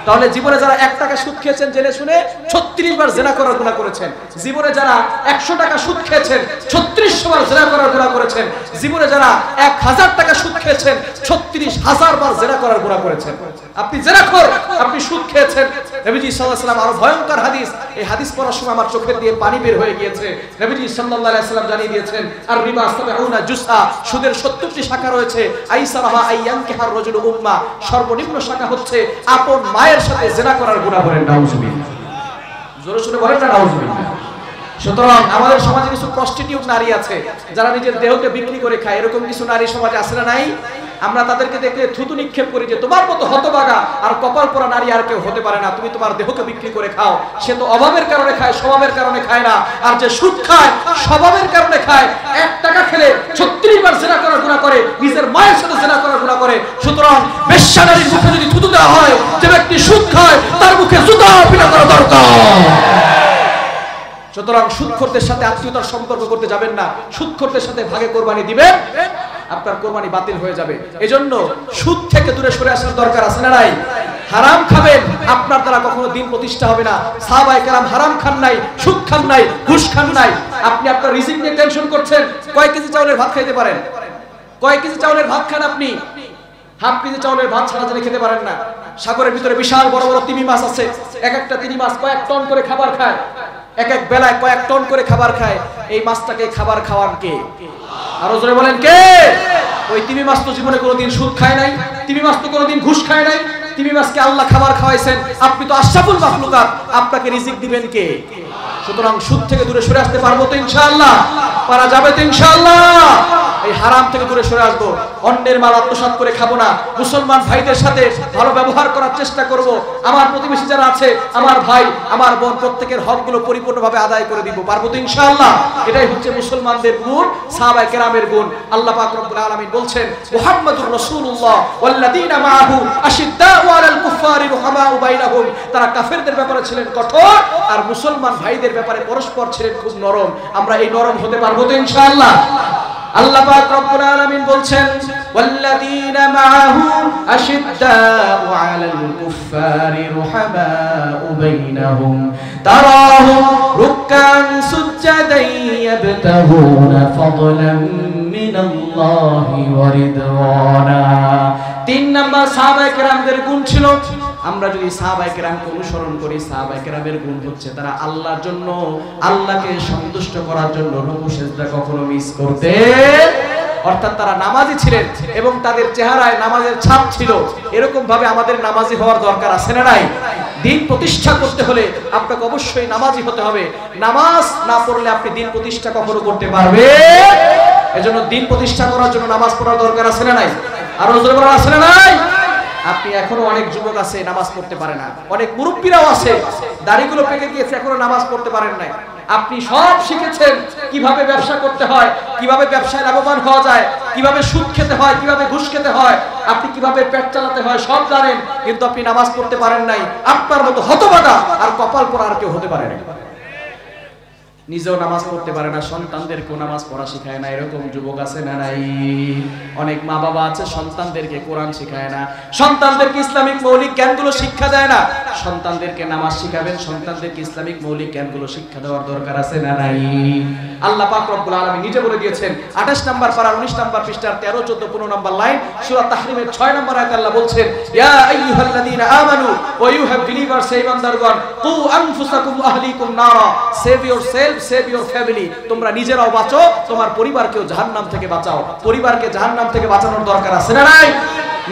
তাহলে জীবনে যারা 1 টাকা সুদ খেয়েছেন জেনে শুনে, 36 বার জিনা করার গুনাহ করেছেন। জীবনে যারা 100 টাকা সুদ খেয়েছেন, 36 বার জিনা করার গুনাহ করেছেন। জীবনে যারা 1000 টাকা সুদ খেয়েছেন, 36,000 বার জিনা করার গুনাহ করেছেন। আপনি জিনাখোর, আপনি সুদ খেয়েছেন। নবীজি সাল্লাল্লাহু আলাইহি ওয়াসাল্লাম আরো ভয়ঙ্কর হাদিস, এই হাদিস পড়ার সময় আমার চোখের দিয়ে পানি বের হয়ে গিয়েছে। নবীজি সাল্লাল্লাহু আলাইহি ওয়াসাল্লাম জানিয়ে দিয়েছেন, আর রিবা 70 জুসআ। সুদের 70টি শাখা রয়েছে। আইসারাহা আইয়ানকিহার রাজুলু উম্মা। সর্বনিম্ন শাখা হচ্ছে আপন মায়ের সাথে জিনা করার গুনাহ। বলেন নাউজুবিল্লাহ। জোরে শুনে বলেন না নাউজুবিল্লাহ। সুতরাং আমাদের সমাজে কিছু প্রস্টিটিউট নারী আছে যারা নিজের দেহকে বিক্রি করে খায়। এরকম কিছু নারী সমাজে আছে না নাই? আমরা তাদেরকে দেখলে থুতু নিক্ষেপ করি যে তোমার মতো হতভাগা আর কপাল পোড়া নারী আর কেউ হতে পারে না, তুমি তোমার দেহকে বিক্রি করে খাও। সে তো অভাবের কারণে খায়, স্বভাবের কারণে খায় না। আর যে সুদ খায় স্বভাবের কারণে খায়। 1 টাকা খেলে 36 বার জিনা করার গুনাহ করে, নিজের মায়ের সাথে জিনা করার গুনাহ করে। সুতরাং বেশ্যা নারীর মুখে যদি থুতু দেওয়া হয়, যে ব্যক্তি সুদ খায় তার মুখে জুতা পিটা করা দরকার। সুতরাং সুদখোরদের সাথে আত্মীয়তার সম্পর্ক করতে যাবেন না। সুদখোরদের সাথে ভাগে কোরবানি দিবেন, আপনার কোরবানি বাতিল হয়ে যাবে। এজন্য সুদ থেকে দূরে সরে আসার দরকার আছে না নাই? হারাম খাবেন, আপনার দ্বারা কখনো দিন প্রতিষ্ঠা হবে না। সাহাবায়ে কেরাম হারাম খান নাই, সুদ খান নাই, ঘুষ খান নাই। আপনি আপনার রিজিক নিয়ে টেনশন করছেন। কয় কেজি চাউলের ভাত খাইতে পারেন? কয় কেজি চাউলের ভাত খান আপনি? হাফ কেজি চাউলের ভাত ছাড়া জেনে খেতে পারেন না। সাগরের ভিতরে বিশাল বড় বড় তিমি মাছ আছে। এক একটা তিমি মাছ কয়েক টন করে খাবার খায়, এক এক বেলায় কয়েক টন করে খাবার খায়। এই মাছটাকে খাবার খাওয়ান কে? আরো জোরে বলেন কে? ওই তিমি মাছ তো জীবনে কোনোদিন সুদ খায় নাই, তিমি মাছ তো কোনোদিন ঘুষ খায় নাই। তিমি মাছকে আল্লাহ খাবার খাওয়াইছেন। আপনি তো আশরাফুল মাখলুকাত, আপনাকে রিজিক দিবেন কে? সুতরাং সুদ থেকে দূরে সরে আসতে পারবো তো ইনশাআল্লাহ? পারা যাবে তো ইনশাআল্লাহ? এই হারাম থেকে দূরে সরে আসবো। অন্যের মাল আত্মসাৎ করে খাবো না। মুসলমান ভাইদের সাথে ভালো ব্যবহার করার চেষ্টা করব। আমার প্রতিবেশী যারা আছে, আমার ভাই, আমার বোন, প্রত্যেকের হকগুলো পরিপূর্ণভাবে আদায় করে দিব। পারবো তো ইনশাআল্লাহ? এটাই হচ্ছে মুসলমানদের গুণ, সাহাবায়ে কেরামের গুণ। আল্লাহ পাক রব্বুল আলামিন বলছেন, মুহাম্মাদুর রাসূলুল্লাহ ওয়াল্লাযীনা মাআহু আশিদ্দাউ আলাল কুফফারি রুহামাউ বাইনাহুম। তারা কাফেরদের ব্যাপারে ছিলেন কঠোর, আর মুসলমান ভাইদের ব্যাপারে পরস্পর ছিলেন খুব নরম। আমরা এই নরম হতে পারবো তো ইনশাআল্লাহ? আল্লাহ পাক রব্বুল আলামিন বলছেন, ওয়াল্লাযীনা মাআহু আশিদ্দাউ আলাল কুফফারি রুহামাউ বাইনাহুম তারাহুম রুকআন সুজ্জাদান ইয়াবতাগুনা ফাদলান মিনাল্লাহি ওয়া রিদওয়ানা। 3 নাম্বার সাহাবায়ে কেরামদের গুণ ছিল। আমরা যদি সাহাবায়ে কেরামকে অনুসরণ করি, সাহাবায়ে কেরামের গুণ হচ্ছে তারা আল্লাহর জন্য, আল্লাহকে সন্তুষ্ট করার জন্য রুকু সিজদা কখনো মিস করতে, অর্থাৎ তারা নামাজি ছিলেন এবং তাদের চেহারায় নামাজের ছাপ ছিল। এরকম ভাবে আমাদের নামাজি হওয়ার দরকার আছে না নাই? দিন প্রতিষ্ঠা করতে হলে আপনাকে অবশ্যই নামাজি হতে হবে। নামাজ না পড়লে আপনি দিন প্রতিষ্ঠা কখনো করতে পারবেন? এজন্য দিন প্রতিষ্ঠা করার জন্য নামাজ পড়ার দরকার আছে না নাই? আর জোরে বলা আছে না নাই? আপনি এখনো অনেক যুবক আছে নামাজ পড়তে পারে না, অনেক মুরব্বীরাও আছে দাড়িগুলো পেকে গিয়েছে এখনো নামাজ পড়তে পারেন নাই। আপনি সব শিখেছেন কিভাবে ব্যবসা করতে হয়, কিভাবে ব্যবসায় লাভবান হওয়া যায়, কিভাবে সুদ খেতে হয়, কিভাবে ঘুষ খেতে হয়, আপনি কিভাবে পেট চালাতে হয় সব জানেন, কিন্তু আপনি নামাজ পড়তে পারেন নাই। আপনার মতো হতভাগা আর কপাল পোড়া আর কেউ হতে পারে না। নিজেও নামাজ পড়তে পারে না, সন্তানদেরকেও নামাজ পড়া শিখায় না, এরকম যুবক আছে না নাই? অনেক মা বাবা আছে সন্তানদেরকে কোরআন শিখায় না, সন্তানদেরকে ইসলামিক মৌলিক জ্ঞানগুলো শিক্ষা দেয় না। সন্তানদেরকে নামাজ শিখাবেন, সন্তানদেরকে ইসলামিক মৌলিক জ্ঞানগুলো শিক্ষা দেওয়ার দরকার আছে না নাই? আল্লাহ পাক রব্বুল আলামিন নিজে বলে দিয়েছেন 28 নম্বর পারা 19 নম্বর পৃষ্ঠার 13, 14, 15 নম্বর লাইন সূরা তাহরিমের 6 নম্বর আয়াতে আল্লাহ বলছেন, ইয়া আইয়ুহাল্লাযীনা আমানু ওয়া ইউ হ্যাভ বিলিভার্স, হে ইমানদারগণ, কু আনফুসাকুম ওয়া আহলিকুম নারা, save yourself, save your family, তোমরা নিজেরাও বাঁচো, তোমার পরিবারকেও জাহান্নাম থেকে বাঁচাও। পরিবারকে জাহান্নাম থেকে বাঁচানোর দরকার আছে না নাই?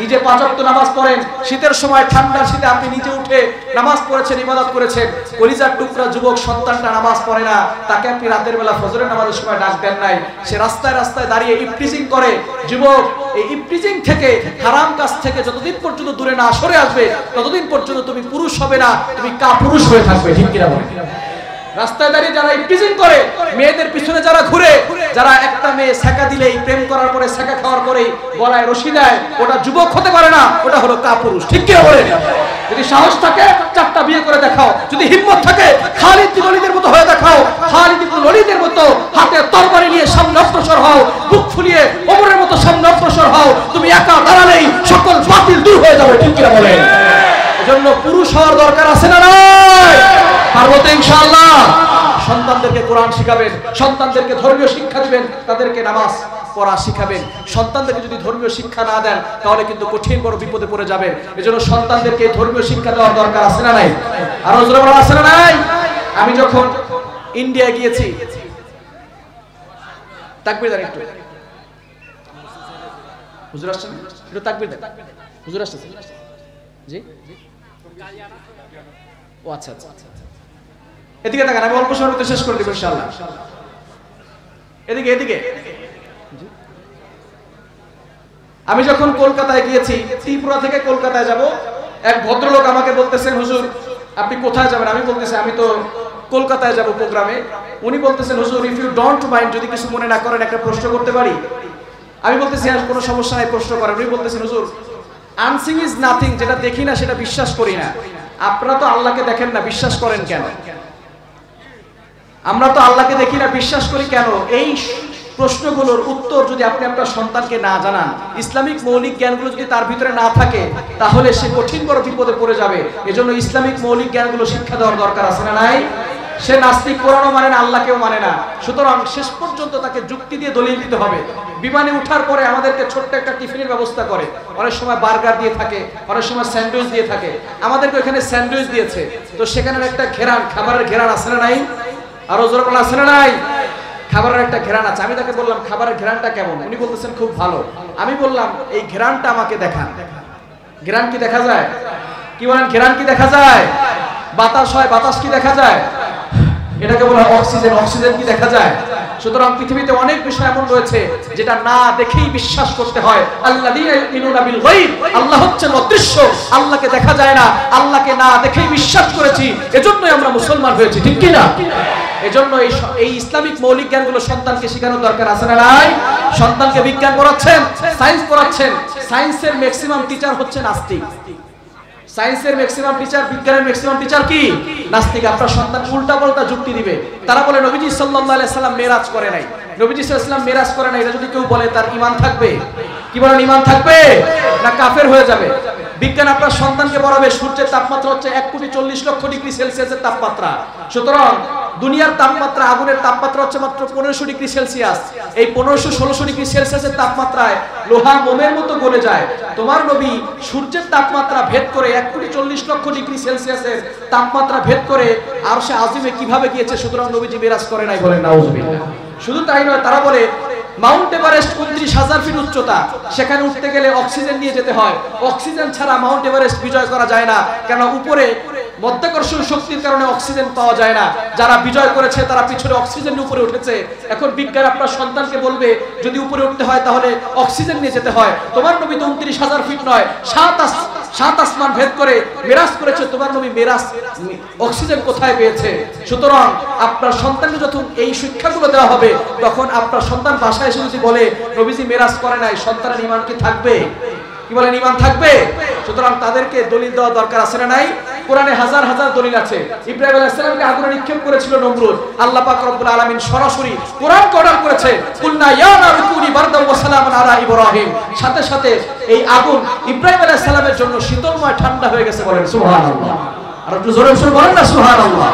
নিজে 5 ওয়াক্ত নামাজ পড়েন, শীতের সময় ঠান্ডার শীতে আপনি নিজে উঠে নামাজ পড়েছেন, ইবাদত করেছেন। কলিজার টুকরা যুবক সন্তানটা নামাজ পড়ে না, তাকে আপনি রাতের বেলা ফজরের নামাজের সময় ডাক দেন নাই, সে রাস্তায় রাস্তায় দাঁড়িয়ে ইফটিজিং করে। যুবক, এই ইফটিজিং থেকে, হারাম কাজ থেকে যতদিন পর্যন্ত দূরে না সরে আসবে ততদিন পর্যন্ত তুমি পুরুষ হবে না, তুমি কাপুরুষ হয়ে থাকবে। ঠিক কিনা বলেন? রাস্তায় দাঁড়িয়ে যারা ইফটিজিং করে, মেয়েদের পিছনে যারা ঘুরে, যারা একটা মেয়ে সেকা দিলেই, প্রেম করার পরে সেকা খাওয়ার পরেই গলায় রশি দেয়, ওটা যুবক হতে পারে না, ওটা হলো কাপুরুষ। ঠিক কি বলে? যদি সাহস থাকে 4টা বিয়ে করে দেখাও, যদি হিম্মত থাকে খালিদ ইবনে ওলীদের মতো হয়ে দেখাও, খালিদ ইবনে ওলীদের মতো হাতে তরবারি নিয়ে সামনে অগ্রসর হও, বুক ফুলিয়ে ওমরের মতো সামনে অগ্রসর হও। তুমি একা দাঁড়ালেই সকল বাতিল দূর হয়ে যাবে। ঠিক কি বলে? এজন্য পুরুষ হওয়ার দরকার আছে না নাই? পারবো তো ইনশাআল্লাহ। সন্তানদেরকে কোরআন শিখাবেন, সন্তানদেরকে ধর্মীয় শিক্ষা দিবেন, তাদেরকে নামাজ পড়া শিখাবেন। সন্তানদেরকে যদি ধর্মীয় শিক্ষা না দেন তাহলে কিন্তু কঠিন বড় বিপদে পড়ে যাবেন। এজন্য সন্তানদেরকে ধর্মীয় শিক্ষা দেওয়ার দরকার আছে না নাই? আর জোরে বলা আছে না নাই? আমি যখন ইন্ডিয়া গিয়েছি, তাকবীর দেন একটু, হুজুর আসছেন, একটু তাকবীর দেন, হুজুর আসছেন জি, ও আচ্ছা আচ্ছা আচ্ছা, এদিকে তাকান, আমি অল্প সময়ের মধ্যে শেষ করে দেব ইনশাআল্লাহ। এদিকে এদিকে। আমি যখন কলকাতায় গিয়েছি, ত্রিপুরা থেকে কলকাতায় যাব, এক ভদ্রলোক আমাকে বলতেছেন, হুজুর আপনি কোথায় যাবেন? আমি বলতেছি আমি তো কলকাতায় যাব প্রোগ্রামে। উনি বলতেছেন, হুজুর ইফ ইউ ডোন্ট মাইন্ড, যদি কিছু মনে না করেন একটা প্রশ্ন করতে পারি? আমি বলতেছি আর কোনো সমস্যা নাই, প্রশ্ন করেন। উনি বলতেছেন, হুজুর আনসিং ইজ নাথিং, যেটা দেখি না সেটা বিশ্বাস করি না। আপনারা তো আল্লাহকে দেখেন না, বিশ্বাস করেন কেন? আমরা তো আল্লাহকে দেখি না, বিশ্বাস করি কেন? এই প্রশ্নগুলোর উত্তর যদি আপনি আপনার সন্তানকে না জানান, ইসলামিক মৌলিক জ্ঞানগুলো যদি তার ভিতরে না থাকে, তাহলে সে কঠিন বড় বিপদে পড়ে যাবে। এজন্য ইসলামিক মৌলিক জ্ঞানগুলো শিক্ষা দেওয়ার দরকার আছে না নাই? সে নাস্তিক, কোরআনও মানে না, আল্লাহকেও মানে না, সুতরাং শেষ পর্যন্ত তাকে যুক্তি দিয়ে দলিল দিতে হবে। বিমানে ওঠার পরে আমাদেরকে ছোট্ট একটা টিফিনের ব্যবস্থা করে, অনেক সময় বার্গার দিয়ে থাকে, অনেক সময় স্যান্ডউইচ দিয়ে থাকে। আমাদেরকে ওখানে স্যান্ডউইচ দিয়েছে, তো সেখানের একটা ঘেরান, খাবারের ঘেরান আছে না নাই? আরো জোরে বলা আছে না নাই? খাবারের একটা ঘেরান আছে। আমি তাকে বললাম খাবারের ঘেরানটা কেমন? উনি বলতেছেন খুব ভালো। আমি বললাম এই ঘেরানটা আমাকে দেখান। ঘেরান কি দেখা যায়? কি বলেন, ঘেরান কি দেখা যায়? বাতাস হয়, বাতাস কি দেখা যায়? এটাকে বলা অক্সিজেন, অক্সিজেন কি দেখা যায়? সুতরাং পৃথিবীতে অনেক বিষয় এমন রয়েছে যেটা না দেখেই বিশ্বাস করতে হয়। আল্লাযীনা ইউমিনুনা বিল গায়ব, আল্লাহ হচ্ছেন অদৃশ্য, আল্লাহকে দেখা যায় না, আল্লাহকে না দেখেই বিশ্বাস করেছি, এজন্যই আমরা মুসলমান হয়েছি। ঠিক কি না? এজন্য এই ইসলামিক মৌলিক জ্ঞানগুলো সন্তানকে শেখানোর দরকার আছে না নাই? সন্তানকে বিজ্ঞান পড়াচ্ছেন, সায়েন্স পড়াচ্ছেন, সায়েন্সের ম্যাক্সিমাম টিচার হচ্ছে নাস্তিক। সায়েন্সের ম্যাক্সিমাম টিচার, বিজ্ঞানের ম্যাক্সিমাম টিচার কি? নাস্তিক। আপনার সন্তান উল্টাপাল্টা যুক্তি দিবে। তারা বলে নবীজি সাল্লাল্লাহু আলাইহি সাল্লাম মেরাজ করে নাই, নবীজি সাল্লাল্লাহু আলাইহি সাল্লাম মেরাজ করে নাই। এটা যদি কেউ বলে তার ঈমান থাকবে? কি বলেন, ঈমান থাকবে না কাফের হয়ে যাবে? বিজ্ঞান আপনার সন্তানকে পড়াবে সূর্যের তাপমাত্রা হচ্ছে 1,40,00,000 ডিগ্রি সেলসিয়াসের তাপমাত্রা। সুতরাং দুনিয়ার তাপমাত্রা, আগুনের তাপমাত্রা হচ্ছে মাত্র 1500 ডিগ্রি সেলসিয়াস। এই 1500-1600 ডিগ্রি সেলসিয়াসের তাপমাত্রায় লোহা মোমের মতো গলে যায়। তোমার নবী সূর্যের তাপমাত্রা ভেদ করে 1,40,00,000 ডিগ্রি সেলসিয়াসের তাপমাত্রা ভেদ করে আরশে আজিমে কিভাবে গিয়েছে? সুতরাং নবীজি মিরাজ করে নাই। বলেন নাউজুবিল্লাহ। শুধু তাই নয়, তারা বলে মাউন্ট এভারেস্ট 29,000 ফিট উচ্চতা, সেখানে উঠতে গেলে অক্সিজেন নিয়ে যেতে হয়। অক্সিজেন ছাড়া মাউন্ট এভারেস্ট বিজয় করা যায় না, কেন উপরে মধ্যাকর্ষণ শক্তির কারণে অক্সিজেন পাওয়া যায় না। যারা বিজয় করেছে তারা পিছনে অক্সিজেন নিয়ে উপরে উঠেছে। এখন বিজ্ঞান আপনার সন্তানকে বলবে যদি উপরে উঠতে হয় তাহলে অক্সিজেন নিয়ে যেতে হয়। তোমার নবী তো 29,000 ফিট নয়, 7 আসমান ভেদ করে মেরাজ করেছে। তোমার নবী মেরাজ অক্সিজেন কোথায় পেয়েছে? সুতরাং আপনার সন্তানকে যখন এই শিক্ষাগুলো দেওয়া হবে, তখন আপনার সন্তান বাসায় এসে যদি বলে নবীজি মেরাজ করে নাই, সন্তানের ঈমান কি থাকবে? কি বলেন, ঈমান থাকবে? সুতরাং তাদেরকে দলিল দেওয়া দরকার আছে না নাই? কোরআনে হাজার হাজার দলিল আছে। ইব্রাহিম আলাইহিস সালামকে আগুনে নিক্ষেপ করেছিল নমরুদ, আল্লাহ পাক রব্বুল আলামিন সরাসরি কোরআনকে অর্ডার করেছে, কুলনা ইয়া নারু কুনি বারদাও ওয়া সালামান আলা ইব্রাহিম। সাথে সাথে এই আগুন ইব্রাহিম আলাইহিস সালামের জন্য শীতলময় ঠান্ডা হয়ে গেছে। বলেন সুবহানাল্লাহ। আর একটু জোরে জোরে বলেন না সুবহানাল্লাহ।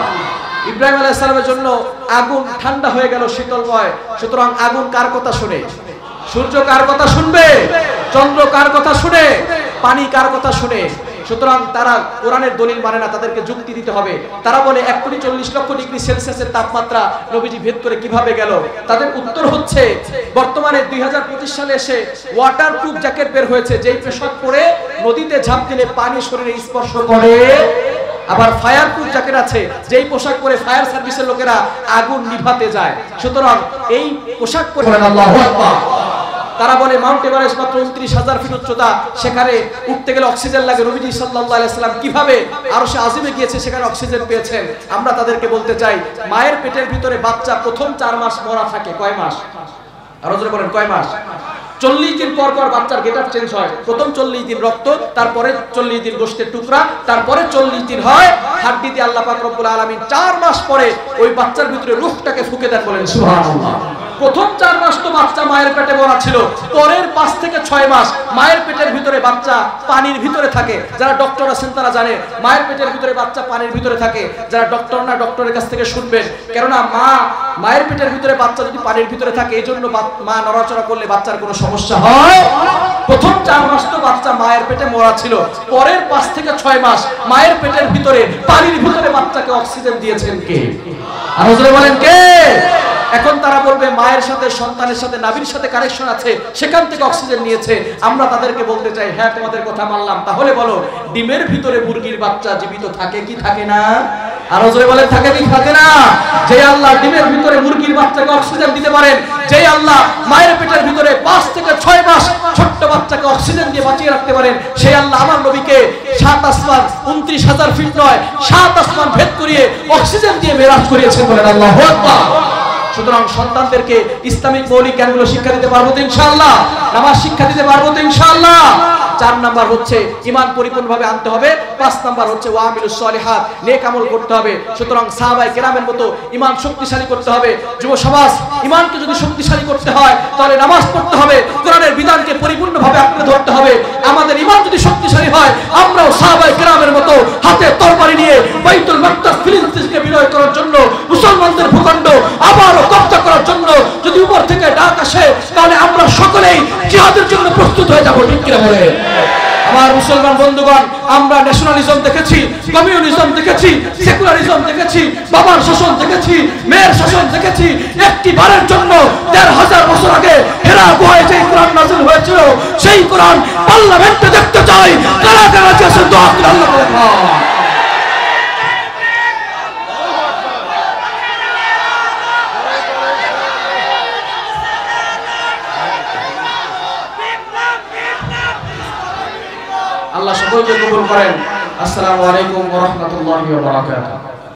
ইব্রাহিম আলাইহিস সালামের জন্য আগুন ঠান্ডা হয়ে গেল, শীতলময়। সুতরাং আগুন কার কথা শুনে? সূর্য কার কথা শুনবে? চন্দ্র কার কথা শুনে? পানি কার কথা শুনে? সুতরাং তারা কোরআনের দলিল মানে না, তাদেরকে যুক্তি দিতে হবে। তারা বলে 1,40,00,000 তাপমাত্রা নবীজি ভেদ করে কিভাবে গেল? তাদের উত্তর হচ্ছে, বর্তমানে 2025 সালে এসে ওয়াটারপ্রুফ জ্যাকেট বের হয়েছে, যেই পোশাক পরে নদীতে ঝাঁপ দিলে পানি শরীরে স্পর্শ করে। আবার ফায়ার প্রুফ জ্যাকেট আছে, যেই পোশাক পরে ফায়ার সার্ভিসের লোকেরা আগুন নিভাতে যায়। সুতরাং এই পোশাক পরে আল্লাহু আকবার। তারা বলে মাউন্ট এভারেস্ট মাত্র 29,000 ফিট উচ্চতা, সেখানে উঠতে গেলে অক্সিজেন লাগে। নবীজি সাল্লাল্লাহু আলাইহি সাল্লাম কিভাবে আরশে আজিমে গিয়েছে, সেখানে অক্সিজেন পেয়েছেন। আমরা তাদেরকে বলতে চাই, মায়ের পেটের ভিতরে বাচ্চা প্রথম 4 মাস মরা থাকে। কয় মাস? আরো জোরে বলেন, কয় মাস? 40 দিন পর পর বাচ্চার গেটআপ চেঞ্জ হয়। প্রথম 40 দিন রক্ত, তারপরে 40 দিন গোশতের টুকরা, তারপরে 40 দিন হয় হাড্ডি দিয়ে। আল্লাহ পাক রব্বুল আলামিন 4 মাস পরে ওই বাচ্চার ভিতরে রূহটাকে ফুঁকে দেন। বলেন সুবহানাল্লাহ। প্রথম 4 মাস তো বাচ্চা মায়ের পেটে মরা ছিল, পরের 5 থেকে 6 মাস মায়ের পেটের ভিতরে বাচ্চা পানির ভিতরে থাকে। যারা ডক্টর আছেন তারা জানে মায়ের পেটের ভিতরে বাচ্চা পানির ভিতরে থাকে। যারা ডক্টর না, ডক্টরের কাছ থেকে শুনবেন, কেননা মায়ের পেটের ভিতরে বাচ্চা যদি পানির ভিতরে থাকে, এই জন্য মা নড়াচড়া করলে বাচ্চার কোনো সমস্যা হয়। প্রথম 4 মাস তো বাচ্চা মায়ের পেটে মরা ছিল, পরের 5 থেকে 6 মাস মায়ের পেটের ভিতরে পানির ভিতরে বাচ্চাকে অক্সিজেন দিয়েছেন কে? আরো জোরে বলেন কে? এখন তারা বলবে মায়ের সাথে সন্তানের সাথে নাভির সাথে কানেকশন আছে, সেখান থেকে অক্সিজেন নিয়েছে। আমরা তাদেরকে বলতে চাই, হ্যাঁ তোমাদের কথা মানলাম, তাহলে বলো ডিমের ভিতরে মুরগির বাচ্চা জীবিত থাকে কি থাকে না? আরো জোরে বলেন, থাকে কি থাকে না? যে আল্লাহ ডিমের ভিতরে মুরগির বাচ্চাকে অক্সিজেন দিতে পারেন, যে আল্লাহ মায়ের পেটের ভিতরে 5 থেকে 6 মাস ছোট্ট বাচ্চাকে অক্সিজেন দিয়ে বাঁচিয়ে রাখতে পারেন, সেই আল্লাহ আমার নবীকে 7 আসমান 29,000 ফিট নয় 7 আসমান ভেদ করিয়ে অক্সিজেন দিয়ে মেরাজ করিয়েছেন। বলেন আল্লাহু আকবার। সুতরাং সন্তানদেরকে ইসলামিক মৌলিক জ্ঞানগুলো শিক্ষা দিতে পারবো তো ইনশাআল্লাহ? নামাজ শিক্ষা দিতে পারবো তো ইনশাআল্লাহ? 4 নাম্বার হচ্ছে ঈমান পরিপূর্ণভাবে আনতে হবে। 5 নাম্বার হচ্ছে ওয়ামিলুস সলিহাত, নেক আমল করতে হবে। সুতরাং সাহাবায়ে কেরামের মতো ঈমান শক্তিশালী করতে হবে। যুব সমাজ, ঈমানকে যদি শক্তিশালী করতে হয় তাহলে নামাজ পড়তে হবে, কোরআনের বিধানকে পরিপূর্ণভাবে আঁকড়ে ধরতে হবে। আমাদের ঈমান যদি শক্তিশালী হয়, আমরাও সাহাবায়ে কেরামের মতো হাতে তরবারি নিয়ে বাইতুল মাকদাস ফিলিস্তিনকে বিজয় করার জন্য, মুসলমানদের ভূখণ্ড আবারও কব্জা করার জন্য যদি উপর থেকে ডাক আসে, তাহলে আমরা সকলেই জিহাদের জন্য প্রস্তুত হয়ে যাব। ঠিক কিনা বলে? আমার মুসলমান বন্ধুগণ, আমরা ন্যাশনালিজম দেখেছি, কমিউনিজম দেখেছি, সেকুলারিজম দেখেছি, বাবার শাসন দেখেছি, মেয়ের শাসন দেখেছি। একটি বারের জন্য 1,500 বছর আগে হেরা গুহায় যে কোরআন নাযিল হয়েছিল, সেই কোরআন পার্লামেন্টে দেখতে চাই। কারা কারা আছে দোয়া করে আল্লাহ বলে আল্লাহ সকলকে কবুল করেন। আসসালামু আলাইকুম ওয়া রাহমাতুল্লাহি ওয়া বারাকাতুহু।